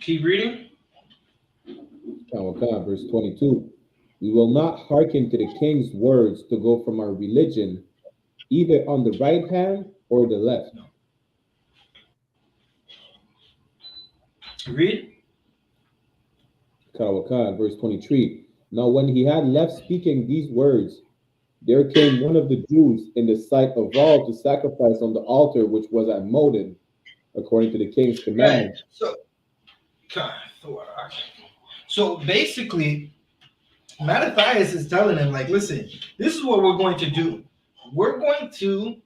Keep reading. Okay, verse 22. We will not hearken to the king's words to go from our religion, either on the right hand or the left. Read. Verse 23. Now when he had left speaking these words, there came one of the Jews in the sight of all to sacrifice on the altar which was at Modin, according to the king's commandment. Right. So basically, Mattathias is telling him, like, listen, this is what we're going to do. We're going to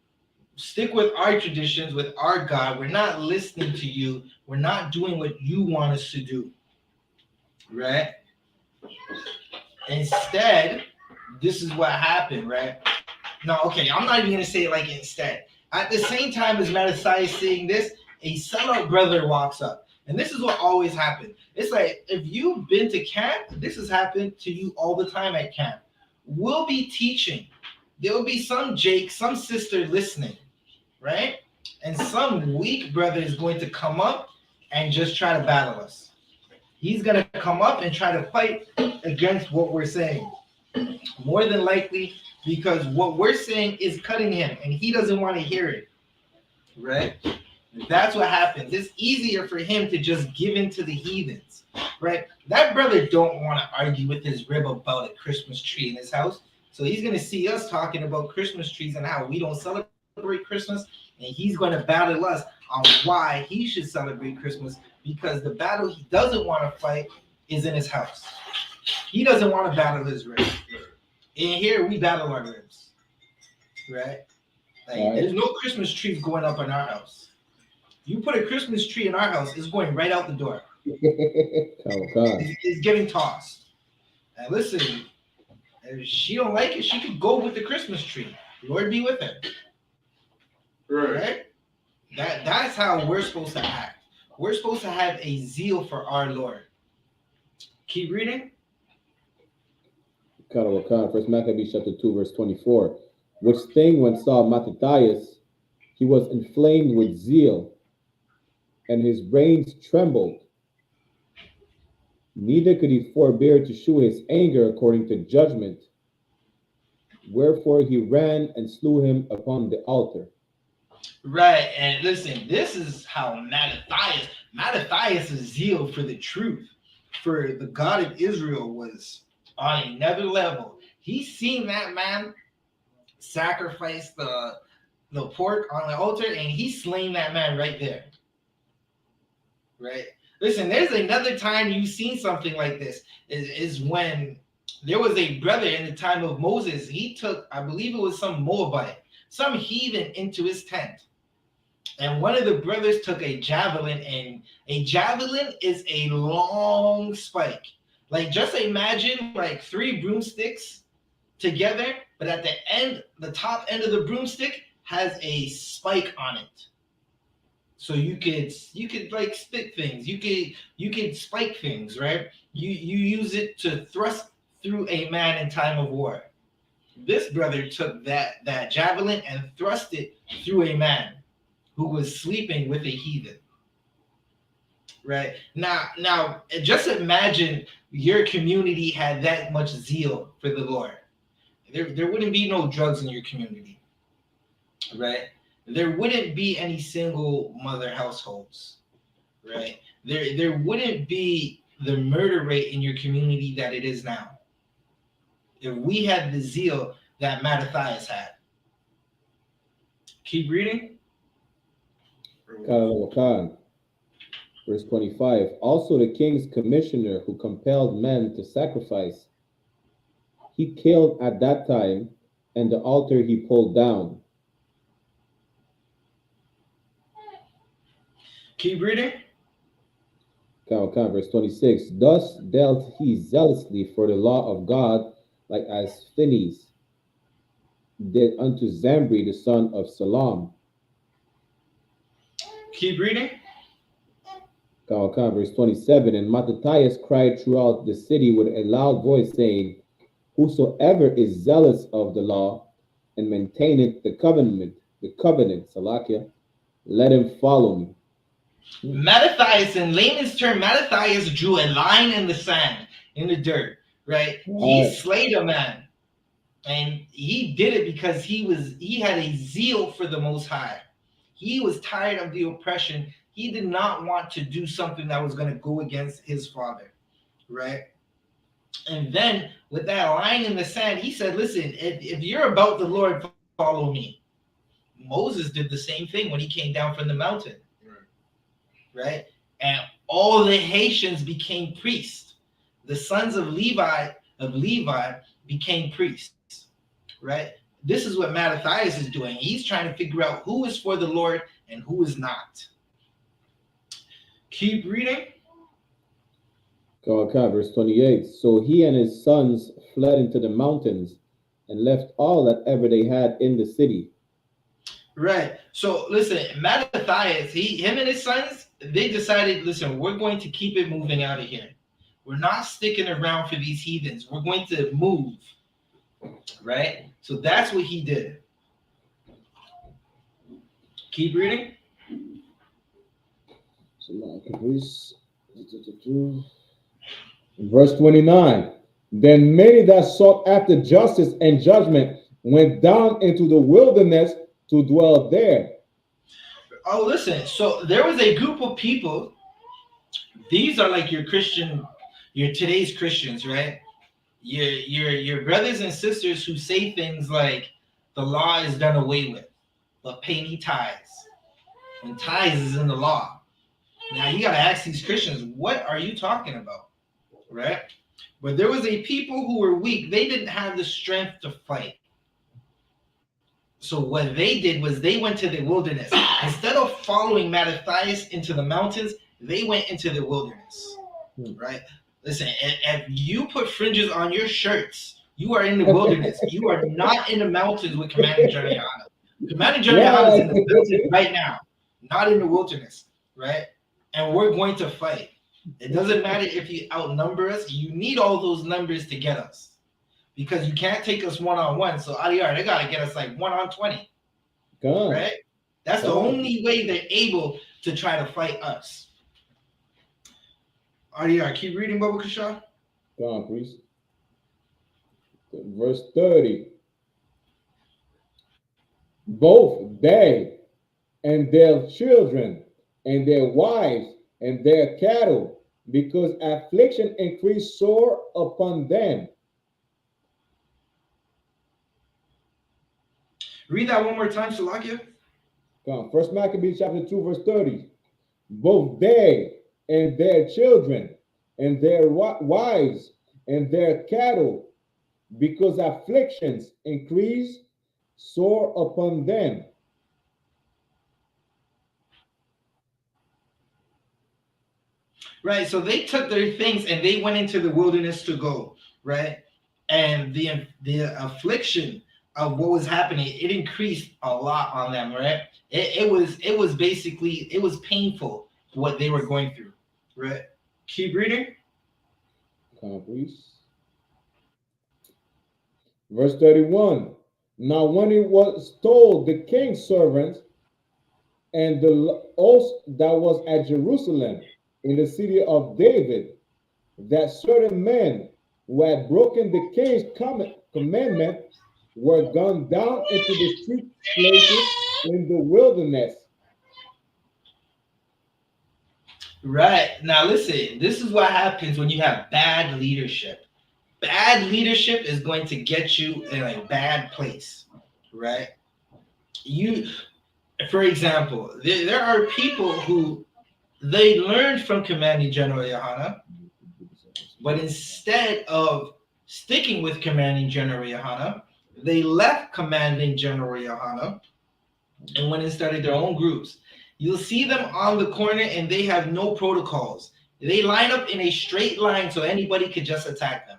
stick with our traditions, with our God. We're not listening to you. We're not doing what you want us to do. Right? Instead, this is what happened, right? No, okay, I'm not even going to say it like instead. At the same time as Mattathias saying this, a sellout brother walks up. And this is what always happens. It's like, if you've been to camp, this has happened to you all the time at camp. We'll be teaching. There will be some Jake, some sister listening, right? And some weak brother is going to come up and just try to battle us. He's going to come up and try to fight against what we're saying. More than likely, because what we're saying is cutting him, and he doesn't want to hear it, right? That's what happens. It's easier for him to just give in to the heathens, right? That brother don't want to argue with his rib about a Christmas tree in his house. So he's going to see us talking about Christmas trees and how we don't celebrate Christmas. And he's going to battle us on why he should celebrate Christmas, because the battle he doesn't want to fight is in his house. He doesn't want to battle his rib. In here, we battle our ribs, right? Like, there's no Christmas trees going up in our house. You put a Christmas tree in our house, it's going right out the door. It's getting tossed. And listen, if she don't like it, she could go with the Christmas tree. Lord be with her. Right? That's how we're supposed to act. We're supposed to have a zeal for our Lord. Keep reading. First Maccabees chapter 2, verse 24. Which thing when saw Mattathias, he was inflamed with zeal, and his brains trembled. Neither could he forbear to shew his anger according to judgment. Wherefore he ran and slew him upon the altar. Right, and listen, this is how Mattathias' zeal for the truth, for the God of Israel, was on another level. He's seen that man sacrifice the pork on the altar, and he's slain that man right there. Right? Listen, there's another time you've seen something like this, is when there was a brother in the time of Moses. He took, I believe it was some Moabite, some heathen into his tent. And one of the brothers took a javelin, and a javelin is a long spike. Like, just imagine like 3 broomsticks together, but at the end, the top end of the broomstick has a spike on it. So you could like spit things. You could spike things, right? You use it to thrust through a man in time of war. This brother took that javelin and thrust it through a man who was sleeping with a heathen. Right? Now just imagine your community had that much zeal for the Lord. There wouldn't be no drugs in your community. Right? There wouldn't be any single mother households, right? There wouldn't be the murder rate in your community that it is now. If we had the zeal that Mattathias had. Keep reading. Verse 25. Also the king's commissioner who compelled men to sacrifice, he killed at that time, and the altar he pulled down. Keep reading. Verse 26. Thus dealt he zealously for the law of God, like as Phinehas did unto Zambri the son of Salam. Keep reading. Verse 27. And Mattathias cried throughout the city with a loud voice, saying, whosoever is zealous of the law and maintaineth the covenant, Salakia, let him follow me. Mattathias, in layman's term, Mattathias drew a line in the sand, in the dirt, right? He slayed a man. And he did it because he had a zeal for the Most High. He was tired of the oppression. He did not want to do something that was going to go against his father, right? And then with that line in the sand, he said, listen, if you're about the Lord, follow me. Moses did the same thing when he came down from the mountain, right? And all the Haitians became priests. The sons of Levi became priests. Right? This is what Mattathias is doing. He's trying to figure out who is for the Lord and who is not. Keep reading. Verse 28. So he and his sons fled into the mountains and left all that ever they had in the city. Right. So listen, Mattathias, him and his sons, they decided, listen, we're going to keep it moving out of here. We're not sticking around for these heathens. We're going to move. Right? So that's what he did. Keep reading. Verse 29. Then many that sought after justice and judgment went down into the wilderness to dwell there. Oh, listen. So there was a group of people. These are like your today's Christians, right? Your brothers and sisters who say things like the law is done away with, but pay me tithes. And tithes is in the law. Now you gotta ask these Christians, what are you talking about? Right? But there was a people who were weak. They didn't have the strength to fight. So what they did was they went to the wilderness. Instead of following Mattathias into the mountains, they went into the wilderness. Right? Listen, if you put fringes on your shirts, you are in the wilderness. You are not in the mountains with Commander Johnny Yahanna. Commander Johnny Yahanna is in the mountains right now, not in the wilderness, right? And we're going to fight. It doesn't matter if you outnumber us. You need all those numbers to get us, because you can't take us one-on-one. So Adiyar, they got to get us like 1-on-20, right? That's the only way they're able to try to fight us. Adiyar, keep reading, Baba Kasha. Go on, please. Verse 30. Both they and their children and their wives and their cattle, because affliction increased sore upon them. Read that one more time, Salakia. Come on. First Maccabees chapter 2, verse 30. Both they and their children and their wives and their cattle, because afflictions increase sore upon them. Right, so they took their things and they went into the wilderness to go, right? And the affliction of what was happening, it increased a lot on them, right? It was basically, it was painful what they were going through, right? Keep reading. Come on, please. Verse 31. Now when it was told the king's servants and the host that was at Jerusalem in the city of David, that certain men who had broken the king's commandment were gone down into the secret places in the wilderness. Right. Now listen, this is what happens when you have bad leadership. Bad leadership is going to get you in a bad place, right? You, for example, there are people who they learned from Commanding General Yahanna, but instead of sticking with Commanding General Yahanna, they left Commanding General Yahanna and went and started their own groups. You'll see them on the corner and they have no protocols. They line up in a straight line so anybody could just attack them,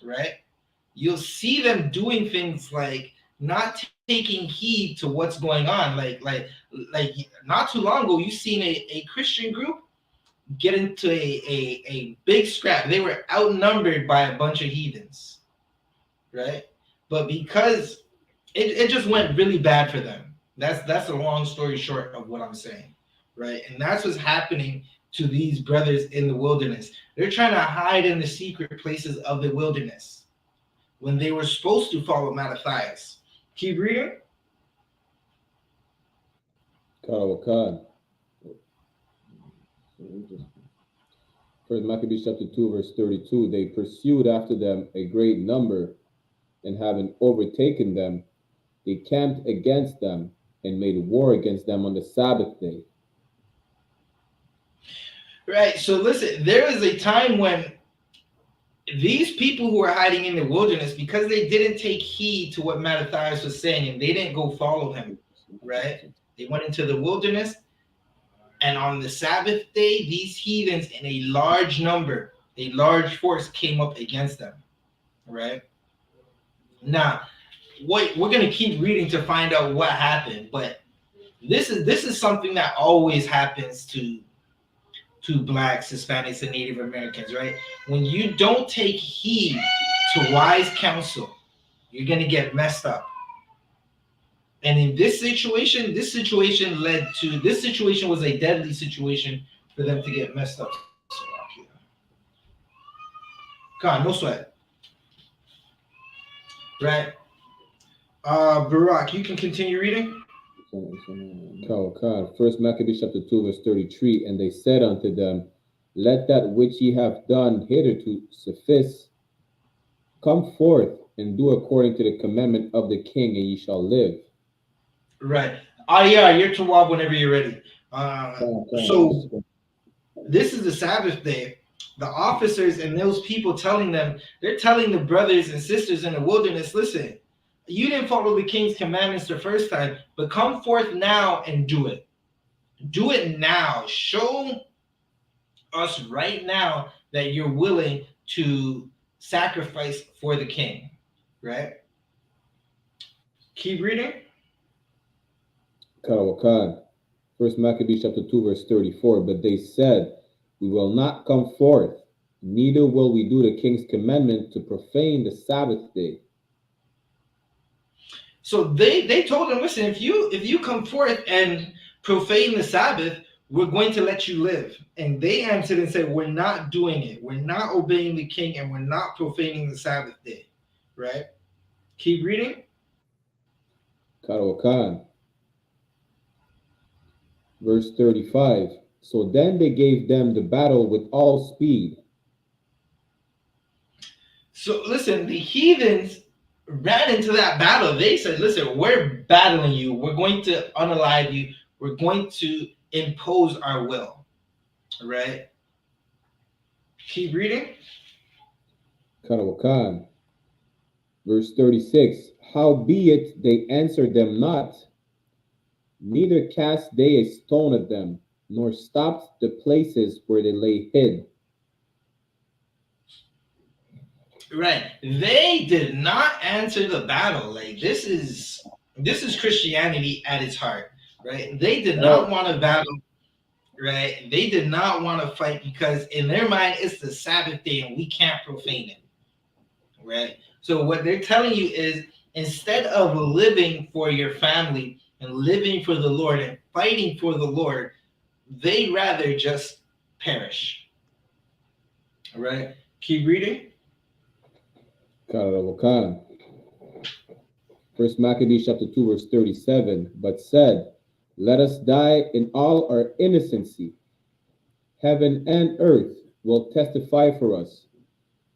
right? You'll see them doing things like not taking heed to what's going on. Like not too long ago, you seen a Christian group get into a big scrap. They were outnumbered by a bunch of heathens, right? But because it just went really bad for them. That's a long story short of what I'm saying, right? And that's what's happening to these brothers in the wilderness. They're trying to hide in the secret places of the wilderness when they were supposed to follow Mattathias. Keep reading. Hachaanakah. First Maccabees chapter 2, verse 32. They pursued after them a great number, and having overtaken them, they camped against them and made war against them on the Sabbath day. Right. So listen, there was a time when these people who were hiding in the wilderness, because they didn't take heed to what Mattathias was saying and they didn't go follow him, right? They went into the wilderness, and on the Sabbath day, these heathens in a large number, a large force came up against them, right? Now, we're going to keep reading to find out what happened, but this is something that always happens to Blacks, Hispanics, and Native Americans, right? When you don't take heed to wise counsel, you're going to get messed up. And in this situation was a deadly situation for them to get messed up. Come on, no sweat. Right? Barak, you can continue reading. First Maccabees chapter 2, verse 33. And they said unto them, let that which ye have done hitherto suffice. Come forth and do according to the commandment of the king, and ye shall live. Right. Yeah, you're to Wab whenever you're ready. So this is the Sabbath day. The officers and those people they're telling the brothers and sisters in the wilderness, listen, you didn't follow the king's commandments the first time, but come forth now and do it. Do it now. Show us right now that you're willing to sacrifice for the king, right? Keep reading. Hachaanakah. First Maccabees chapter 2, verse 34. But they said, we will not come forth, neither will we do the king's commandment to profane the Sabbath day. So they told him, listen, if you come forth and profane the Sabbath, we're going to let you live. And they answered and said, we're not doing it. We're not obeying the king, and we're not profaning the Sabbath day. Right? Keep reading. Hachaanakah. Verse 35. So then they gave them the battle with all speed. So listen, the heathens ran into that battle. They said, listen, we're battling you. We're going to unalive you. We're going to impose our will. Right? Keep reading. Hachaanakah. Verse 36. Howbeit they answered them not, neither cast they a stone at them, nor stopped the places where they lay hid. Right. They did not answer the battle. Like this is Christianity at its heart, right? They did not want to battle, right? They did not want to fight because in their mind it's the Sabbath day and we can't profane it. Right? So what they're telling you is instead of living for your family and living for the Lord and fighting for the Lord, they rather just perish. All right? Keep reading. Hachaanakah. First Maccabees chapter 2, verse 37. But said, let us die in all our innocency, Heaven and earth will testify for us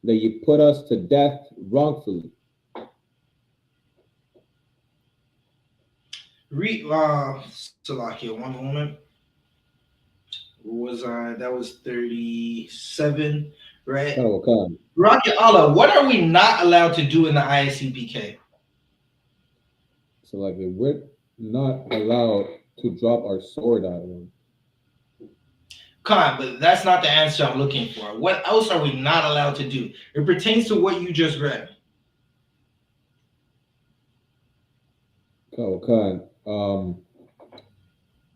that you put us to death wrongfully. Read Salakia, one moment. What was I? That was 37, right? Hachaanakah. Rocket Allah, what are we not allowed to do in the ISUPK? So like we're not allowed to drop our sword out of them. Khan, but that's not the answer I'm looking for. What else are we not allowed to do? It pertains to what you just read. Hachaanakah.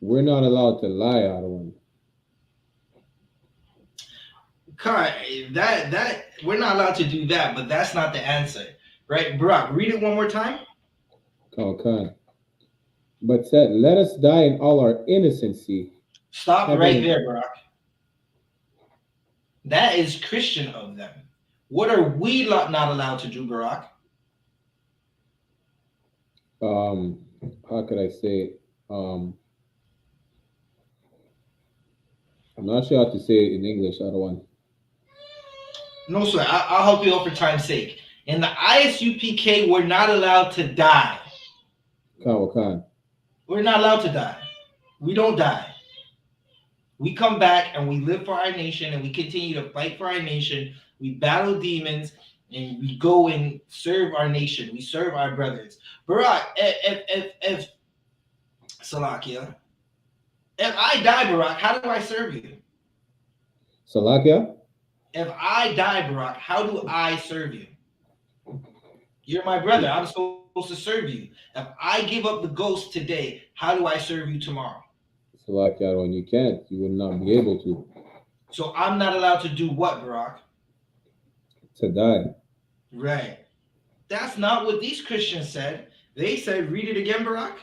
We're not allowed to lie out of them. Khan, that we're not allowed to do that, but that's not the answer, right? Brock, read it one more time. Hachaanakah. But said, let us die in all our innocency. Stop Heaven right and- there, Brock. That is Christian of them. What are we not allowed to do, Barack? How could I say it? I'm not sure how to say it in English. I don't want. No, sir. I'll help you out for time's sake. In the ISUPK, we're not allowed to die. Hachaanakah. We're not allowed to die. We don't die. We come back and we live for our nation and we continue to fight for our nation. We battle demons and we go and serve our nation. We serve our brothers. Barack, if Salakia, if I die, Barack, how do I serve you? Salakia? If I die, Barack, how do I serve you? You're my brother. I'm supposed to serve you. If I give up the ghost today, how do I serve you tomorrow? Salakia, when you can't, you would not be able to. So I'm not allowed to do what, Barack? To die. Right. That's not what these Christians said. They said, read it again, Barack.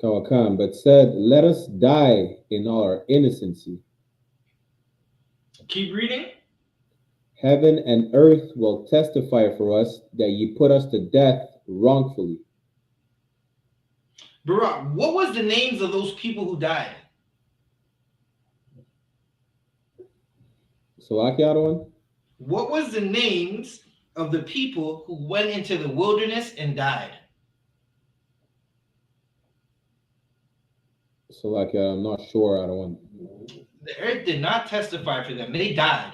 Hachaanakah. But said, let us die in all our innocency. Keep reading. Heaven and earth will testify for us that ye put us to death wrongfully. Barack, what was the names of those people who died? Salakia, one? What was the names of the people who went into the wilderness and died? Salakia, I'm not sure. I don't want. The earth did not testify for them. They died.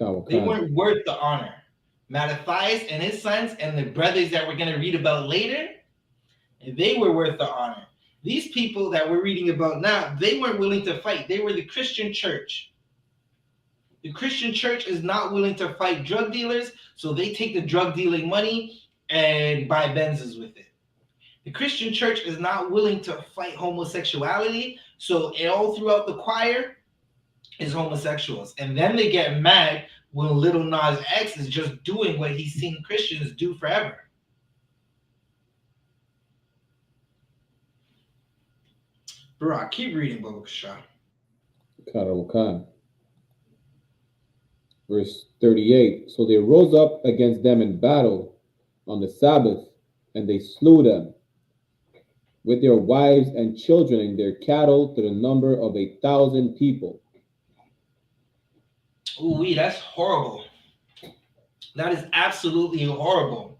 Hachaanakah. They weren't worth the honor. Mattathias and his sons and the brothers that we're going to read about later, they were worth the honor. These people that we're reading about now, they weren't willing to fight. They were the Christian church. The Christian church is not willing to fight drug dealers, so they take the drug dealing money and buy Benzes with it. The Christian church is not willing to fight homosexuality, so all throughout the choir is homosexuals. And then they get mad when Little Nas X is just doing what he's seen Christians do forever. Barack, keep reading, Baba Kasha. Hachaanakah. Verse 38. So they rose up against them in battle on the Sabbath, and they slew them with their wives and children and their cattle to the number of 1,000 people. Ooh, that's horrible. That is absolutely horrible.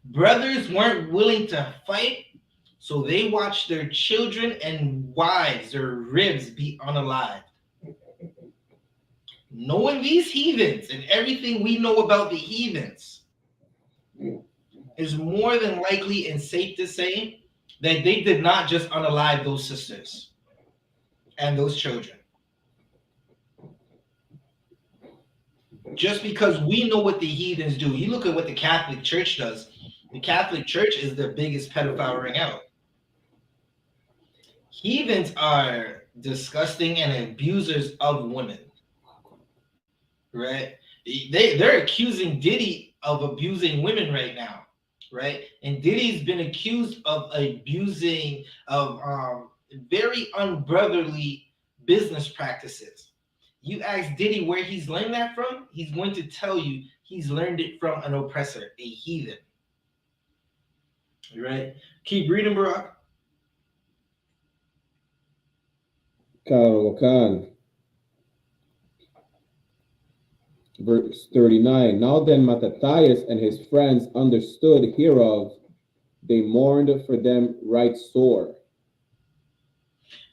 Brothers weren't willing to fight, so they watched their children and wives, their ribs, be unalived. Knowing these heathens and everything we know about the heathens, is more than likely and safe to say that they did not just unalive those sisters and those children. Just because we know what the heathens do. You look at what the Catholic Church does. The Catholic Church is the biggest pedophile ring out. Heathens are disgusting and abusers of women. Right? They're accusing Diddy of abusing women right now. Right? And Diddy's been accused of abusing of very unbrotherly business practices. You ask Diddy where he's learned that from, he's going to tell you he's learned it from an oppressor, a heathen. Right? Keep reading, Barack. Hachaanakah. Verse 39. Now then Mattathias and his friends understood hereof, they mourned for them right sore.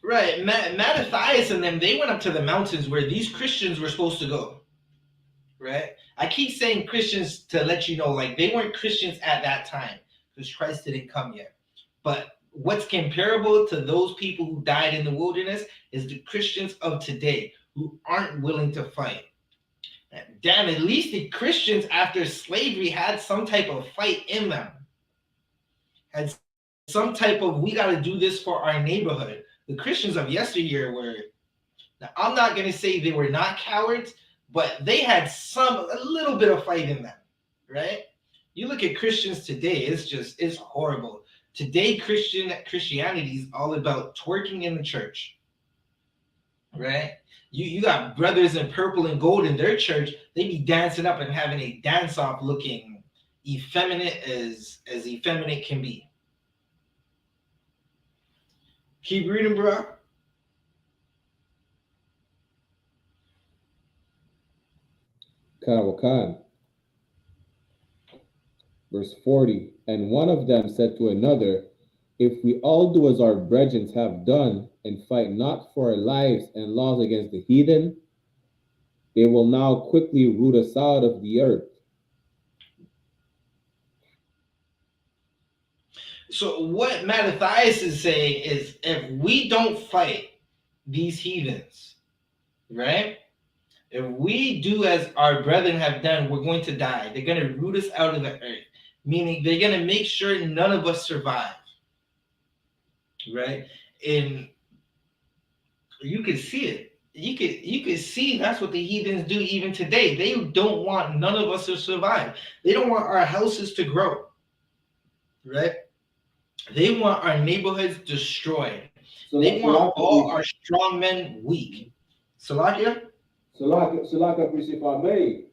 Right. Mattathias and them, they went up to the mountains where these Christians were supposed to go. Right? I keep saying Christians to let you know, like, they weren't Christians at that time because Christ didn't come yet. But what's comparable to those people who died in the wilderness is the Christians of today who aren't willing to fight. Damn, at least the Christians after slavery had some type of fight in them. Had some type of, we got to do this for our neighborhood. The Christians of yesteryear were, now I'm not going to say they were not cowards, but they had a little bit of fight in them, right? You look at Christians today, it's horrible. Today, Christianity is all about twerking in the church, right? You got brothers in purple and gold in their church. They be dancing up and having a dance-off looking effeminate as effeminate can be. Keep reading, bro. Khan. Verse 40. And one of them said to another, if we all do as our brethren have done, and fight not for our lives and laws against the heathen, they will now quickly root us out of the earth. So what Mattathias is saying is, if we don't fight these heathens, right? If we do as our brethren have done, we're going to die. They're going to root us out of the earth, meaning they're going to make sure none of us survive, right? And you can see it. You can see that's what the heathens do even today. They don't want none of us to survive. They don't want our houses to grow, right? They want our neighborhoods destroyed. So they want all our strong men weak. Salakia? Salaka, if I may.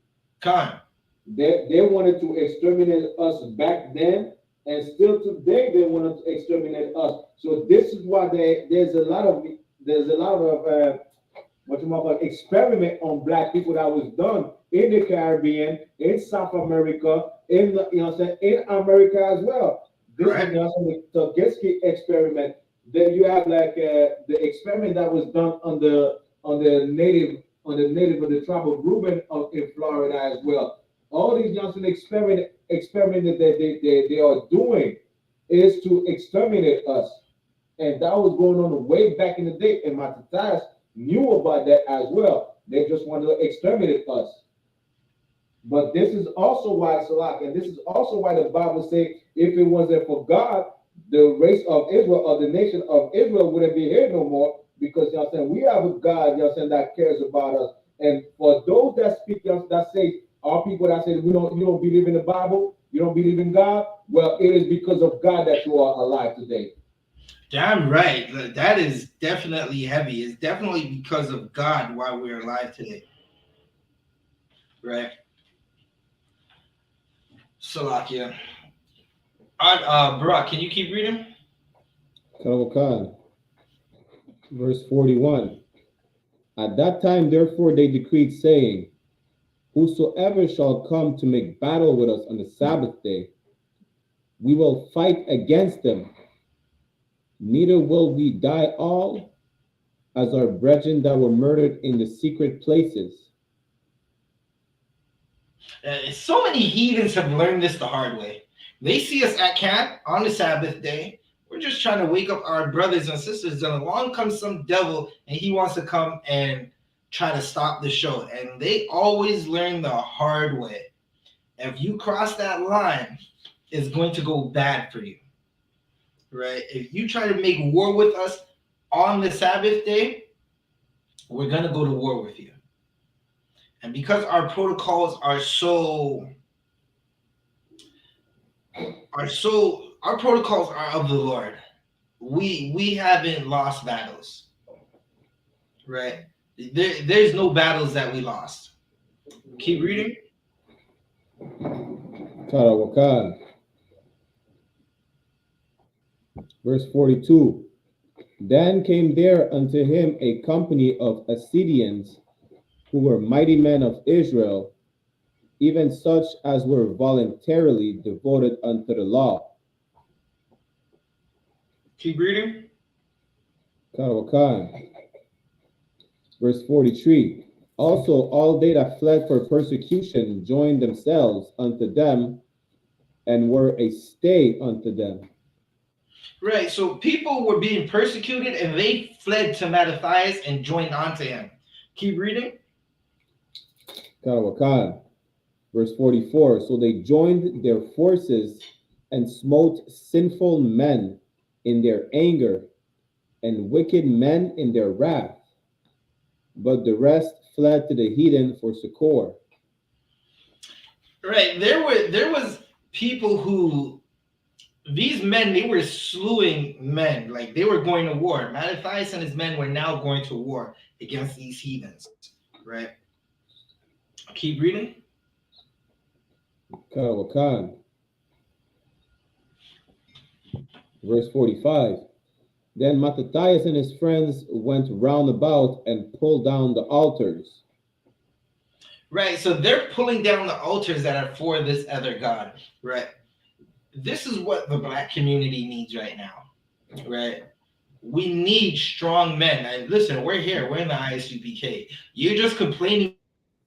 Khan. They wanted to exterminate us back then, and still today they want to exterminate us. So this is why there's a lot of what you call experiment on black people that was done in the Caribbean, in South America, in America as well. This is the Togetski experiment. Then you have like the experiment that was done on the native of the tribe of Reuben in Florida as well. All these Johnson experiment that they are doing is to exterminate us, and that was going on way back in the day. And Mattathias knew about that as well. They just wanted to exterminate us. But this is also why, Salak, and this is also why the Bible says, if it wasn't for God, the race of Israel, or the nation of Israel, wouldn't be here no more, because we have a God, that cares about us. And for those that speak, that say, our people that say you don't believe in the Bible, you don't believe in God, well, it is because of God that you are alive today. Damn right. That is definitely heavy. It's definitely because of God why we're alive today. Right? Salakia. Barak, can you keep reading? Khan. Verse 41. At that time, therefore, they decreed, saying, whosoever shall come to make battle with us on the Sabbath day, we will fight against them. Neither will we die all as our brethren that were murdered in the secret places. So many heathens have learned this the hard way. They see us at camp on the Sabbath day. We're just trying to wake up our brothers and sisters, and along comes some devil, and he wants to come and try to stop the show. And they always learn the hard way. If you cross that line, it's going to go bad for you. Right? If you try to make war with us on the Sabbath day, we're going to go to war with you. And because our protocols our protocols are of the Lord, we haven't lost battles. Right? There's no battles that we lost. Keep reading. Karawakan. Verse 42. Then came there unto him a company of Assyrians, who were mighty men of Israel, even such as were voluntarily devoted unto the law. Keep reading. Hachaanakah. Verse 43. Also, all they that fled for persecution joined themselves unto them and were a stay unto them. Right. So people were being persecuted and they fled to Mattathias and joined onto him. Keep reading. Hachaanakah. Verse 44. So they joined their forces and smote sinful men in their anger and wicked men in their wrath. But the rest fled to the heathen for succor. Right. There was people who, these men, they were slewing men. Like they were going to war. Mattathias and his men were now going to war against these heathens. Right. Keep reading. Hachaanakah. Verse 45. Then Mattathias and his friends went round about and pulled down the altars. Right. So they're pulling down the altars that are for this other god. Right. This is what the black community needs right now. Right. We need strong men. And listen, we're here. We're in the I.S.U.P.K. You're just complaining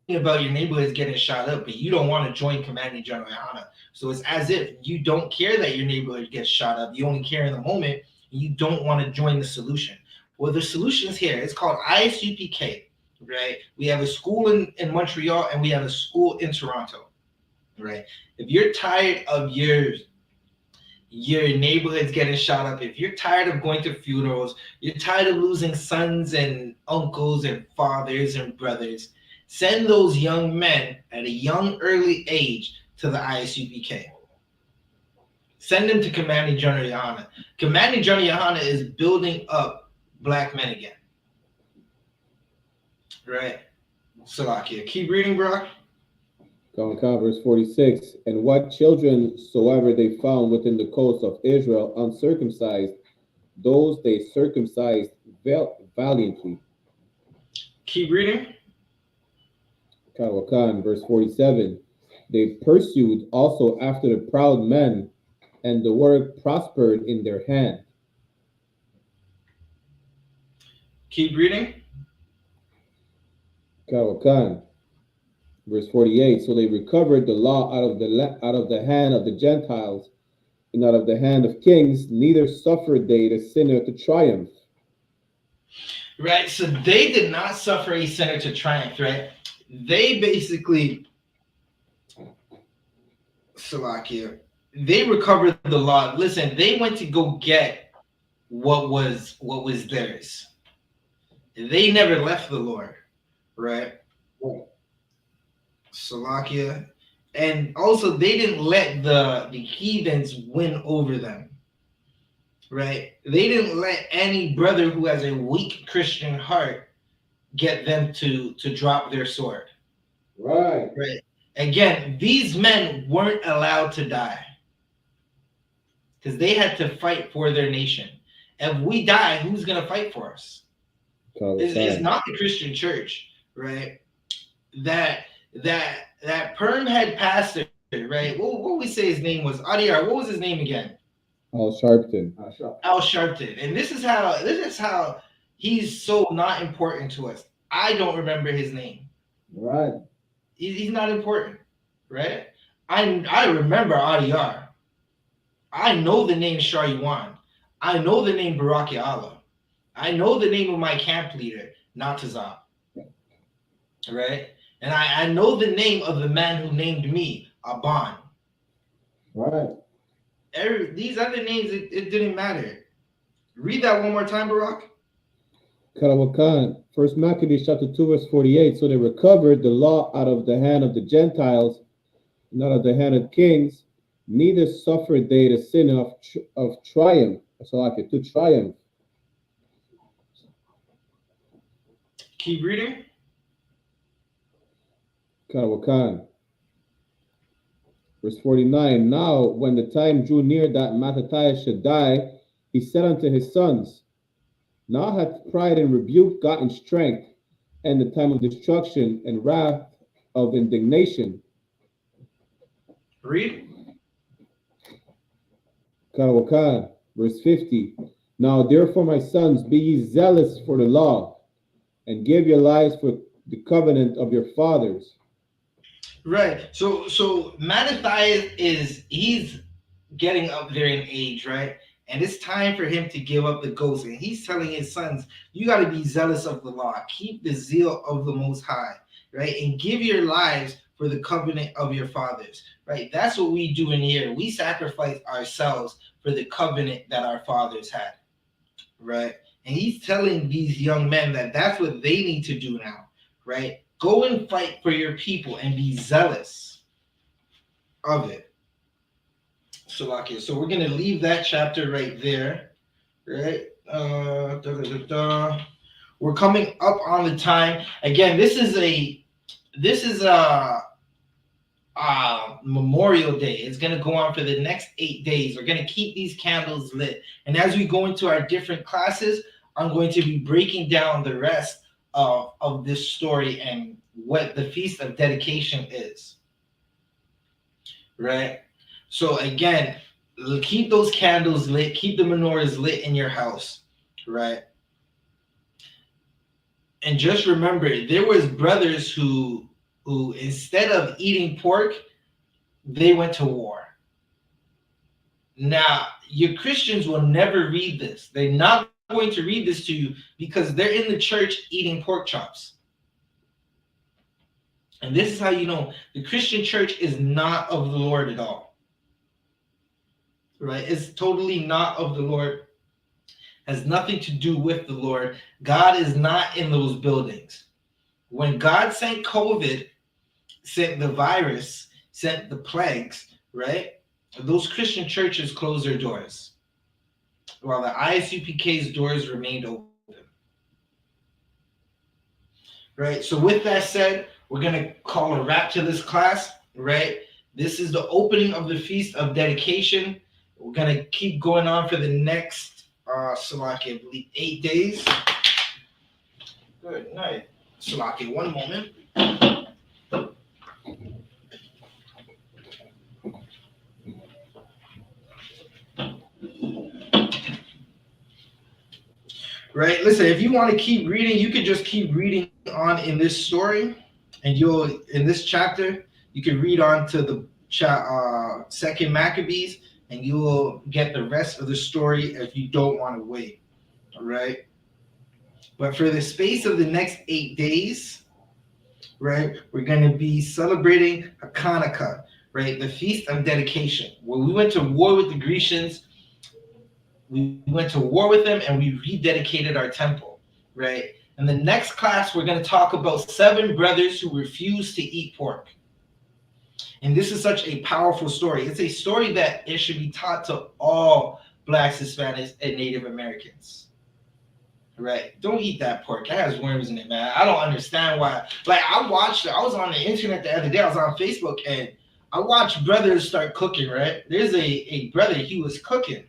about your neighborhoods getting shot up, but you don't want to join Commanding General YAHANNA. So it's as if you don't care that your neighborhood gets shot up. You only care in the moment. And you don't want to join the solution. Well, the solution is here. It's called I.S.U.P.K. Right? We have a school in Montreal and we have a school in Toronto. Right? If you're tired of your neighborhoods getting shot up, if you're tired of going to funerals, you're tired of losing sons and uncles and fathers and brothers, send those young men at a young, early age to the I.S.U.P.K. Send them to Commanding General YAHANNA. Commanding General YAHANNA is building up black men again. Right? Salakia. Keep reading, Brock. Hachaanakah, verse 46. And what children soever they found within the coast of Israel uncircumcised, those they circumcised valiantly. Keep reading. Hachaanakah, verse 47. They pursued also after the proud men, and the work prospered in their hand. Keep reading. Hachaanakah, verse 48. So they recovered the law out of the hand of the Gentiles and out of the hand of kings, neither suffered they the sinner to triumph. Right. So they did not suffer a sinner to triumph, right? They basically, Salakia, they recovered the law. Listen, they went to go get what was theirs. They never left the Lord, right? Salakia. And also they didn't let the heathens win over them. Right? They didn't let any brother who has a weak Christian heart get them to drop their sword. Right. Right. Again, these men weren't allowed to die because they had to fight for their nation. If we die, who's going to fight for us? It's not the Christian church, right? That perm head pastor, right? What we say his name was? Adiyar, what was his name again? Al Sharpton. Al Sharpton. And this is how he's so not important to us. I don't remember his name. Right. He's not important, right? I remember Adiyar. I know the name Shar Yuan. I know the name Baraki Allah. I know the name of my camp leader, Natazab. Right? And I know the name of the man who named me, Aban. Right. These other names, it didn't matter. Read that one more time, Barak. Hachaanakah, 1 Maccabees chapter 2, verse 48. So they recovered the law out of the hand of the Gentiles, and out of the hand of kings, neither suffered they the sin of triumph, to triumph. Keep reading. Hachaanakah, verse 49. Now, when the time drew near that Mattathias should die, he said unto his sons, now hath pride and rebuke gotten strength, and the time of destruction and wrath of indignation. Read. Hachaanakah, verse 50. Now therefore, my sons, be ye zealous for the law, and give your lives for the covenant of your fathers. Right. So Mattathias he's getting up there in age, right? And it's time for him to give up the ghost. And he's telling his sons, you got to be zealous of the law. Keep the zeal of the Most High, right? And give your lives for the covenant of your fathers, right? That's what we do in here. We sacrifice ourselves for the covenant that our fathers had, right? And he's telling these young men that that's what they need to do now, right? Go and fight for your people and be zealous of it. So we're gonna leave that chapter right there, right? We're coming up on the time again. This is Memorial Day. It's gonna go on for the next 8 days. We're gonna keep these candles lit, and as we go into our different classes, I'm going to be breaking down the rest of this story and what the Feast of Dedication is, right? So again, keep those candles lit, keep the menorahs lit in your house, right? And just remember, there was brothers who instead of eating pork, they went to war. Now, your Christians will never read this. They're not going to read this to you because they're in the church eating pork chops. And this is how you know the Christian church is not of the Lord at all. Right? It's totally not of the Lord. Has nothing to do with the Lord. God is not in those buildings. When God sent COVID, sent the virus, sent the plagues, right? Those Christian churches closed their doors, while the ISUPK's doors remained open. Right? So with that said, we're going to call a wrap to this class, right? This is the opening of the Feast of Dedication. We're going to keep going on for the next, I believe 8 days. Good night. Salaki, one moment. Right, listen, if you want to keep reading, you could just keep reading on in this story, and in this chapter, you can read on to the second Maccabees, and you will get the rest of the story if you don't want to wait. All right. But for the space of the next 8 days, right, we're going to be celebrating Hachaanakah, right, the Feast of Dedication. When we went to war with the Grecians, we went to war with them and we rededicated our temple, right? In the next class, we're going to talk about 7 brothers who refused to eat pork. And this is such a powerful story. It's a story that it should be taught to all Blacks, Hispanics, and Native Americans. Right? Don't eat that pork. It has worms in it, man. I don't understand why. Like, I was on the internet the other day. I was on Facebook, and I watched brothers start cooking, right? There's a brother, he was cooking.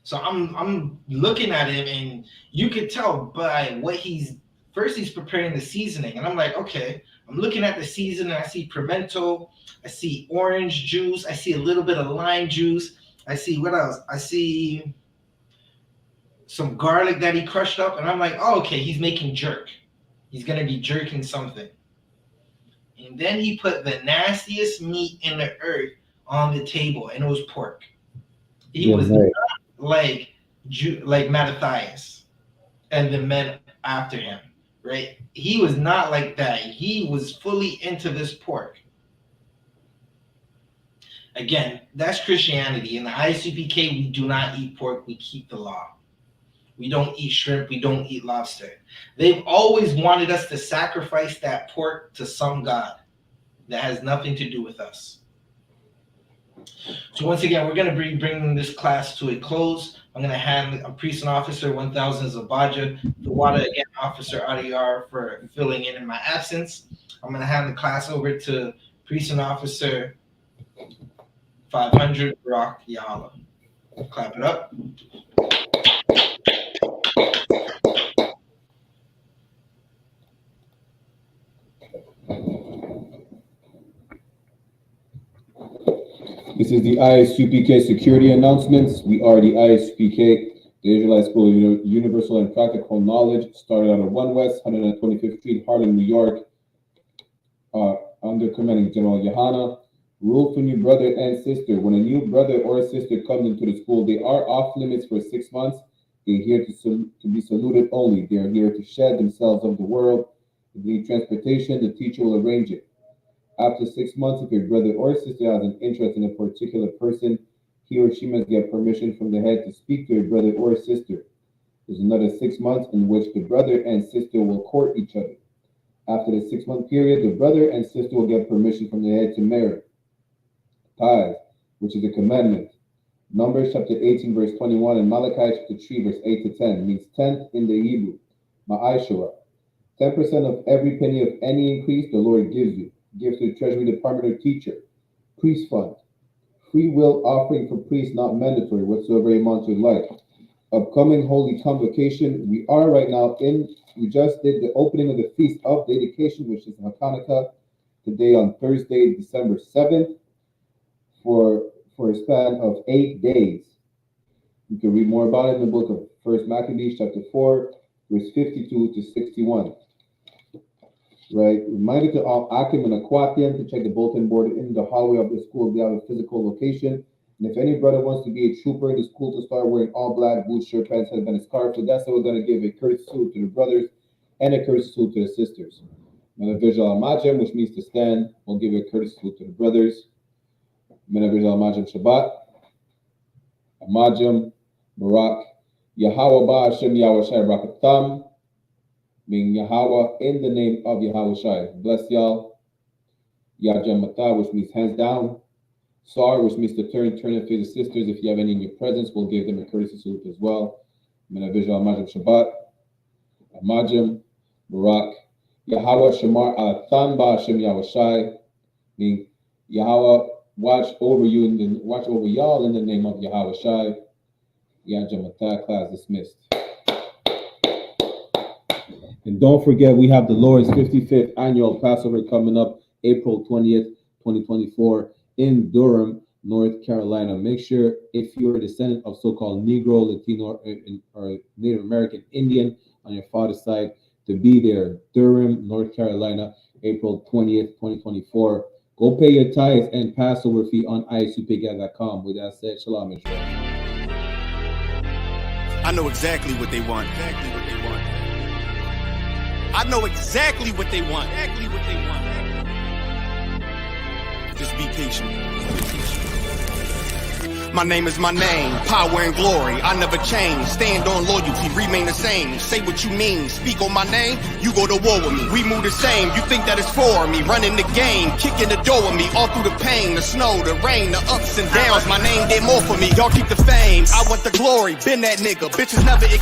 So I'm looking at him, and you could tell by what he's preparing the seasoning. And I'm like, okay, I'm looking at the seasoning. I see pimento. I see orange juice. I see a little bit of lime juice. I see what else? I see some garlic that he crushed up. And I'm like, oh, okay, he's making jerk. He's going to be jerking something. And then he put the nastiest meat in the earth on the table, and it was pork. He was not like Mattathias and the men after him, right? He was not like that. He was fully into this pork. Again, that's Christianity. In the ISUPK, we do not eat pork. We keep the law. We don't eat shrimp. We don't eat lobster. They've always wanted us to sacrifice that pork to some god that has nothing to do with us. So once again, we're going to be bringing this class to a close. I'm going to hand a priest and officer 1,000 Zabaja, the water again officer Adiyar for filling in my absence. I'm going to hand the class over to priest and officer 500 Rock Yahala. Clap it up. This is the I.S.U.P.K security announcements. We are the I.S.U.P.K, the Israelite School of Universal and Practical Knowledge, started on 1 West, 125th Street, Harlem, New York, under commanding General YAHANNA. Rule for new brother and sister. When a new brother or sister comes into the school, they are off limits for 6 months. They're here to be saluted only. They are here to shed themselves of the world. If they need transportation, the teacher will arrange it. After 6 months, if your brother or sister has an interest in a particular person, he or she must get permission from the head to speak to your brother or sister. There's another 6 months in which the brother and sister will court each other. After the 6-month period, the brother and sister will get permission from the head to marry. Tithes, which is a commandment. Numbers chapter 18, verse 21, and Malachi chapter 3, verse 8 to 10 means tenth in the Hebrew. Ma'ashara. 10% of every penny of any increase the Lord gives you. Give to the Treasury Department or teacher. Priest fund. Free will offering for priests, not mandatory, whatsoever amount you like. Upcoming holy convocation. We are right now we just did the opening of the Feast of Dedication, which is Hachaanakah, today on Thursday, December 7th, for a span of 8 days. You can read more about it in the book of 1 Maccabees, chapter 4, verse 52 to 61. Right? Reminder to all Akim and Aquatian to check the bulletin board in the hallway of the school if they have a physical location. And if any brother wants to be a trooper in the school to start wearing all black boots, shirt, pants, headband, and scarf, so that's how we're going to give a courtesy salute to the brothers and a courtesy salute to the sisters. Menavijal Amajim, which means to stand, we'll give a courtesy salute to the brothers. Menavijal Amajim Shabbat. Amajim, Barak, Yahweh Ba Hashem Yahweh Shai Rakatam. Meaning Yahweh in the name of Yahweh Shai. Bless y'all. Yajam Mata, which means hands down. Sar, which means to turn and face the sisters. If you have any in your presence, we'll give them a courtesy salute as well. Menavijal Amajim Shabbat. Amajim, Barak, Yahweh Shamar Atan Ba Hashem Yahweh Shai. Meaning Yahweh watch over you watch over y'all in the name of Yahweh Shai. Yajam Mata, class dismissed. And don't forget, we have the Lord's 55th annual Passover coming up April 20th, 2024 in Durham, North Carolina. Make sure if you're a descendant of so-called Negro, Latino, or Native American Indian on your father's side to be there. Durham, North Carolina, April 20th, 2024. Go pay your tithes and Passover fee on isupk.com. With that said, Shalom, Israel. I know exactly what they want. I know exactly what they want. Just be patient. My name is my name, power and glory. I never change. Stand on loyalty, remain the same. Say what you mean, speak on my name. You go to war with me. We move the same. You think that it's for me? Running the game, kicking the door with me. All through the pain, the snow, the rain, the ups and downs. My name did more for me. Y'all keep the fame. I want the glory. Been that nigga. Bitches never ignore.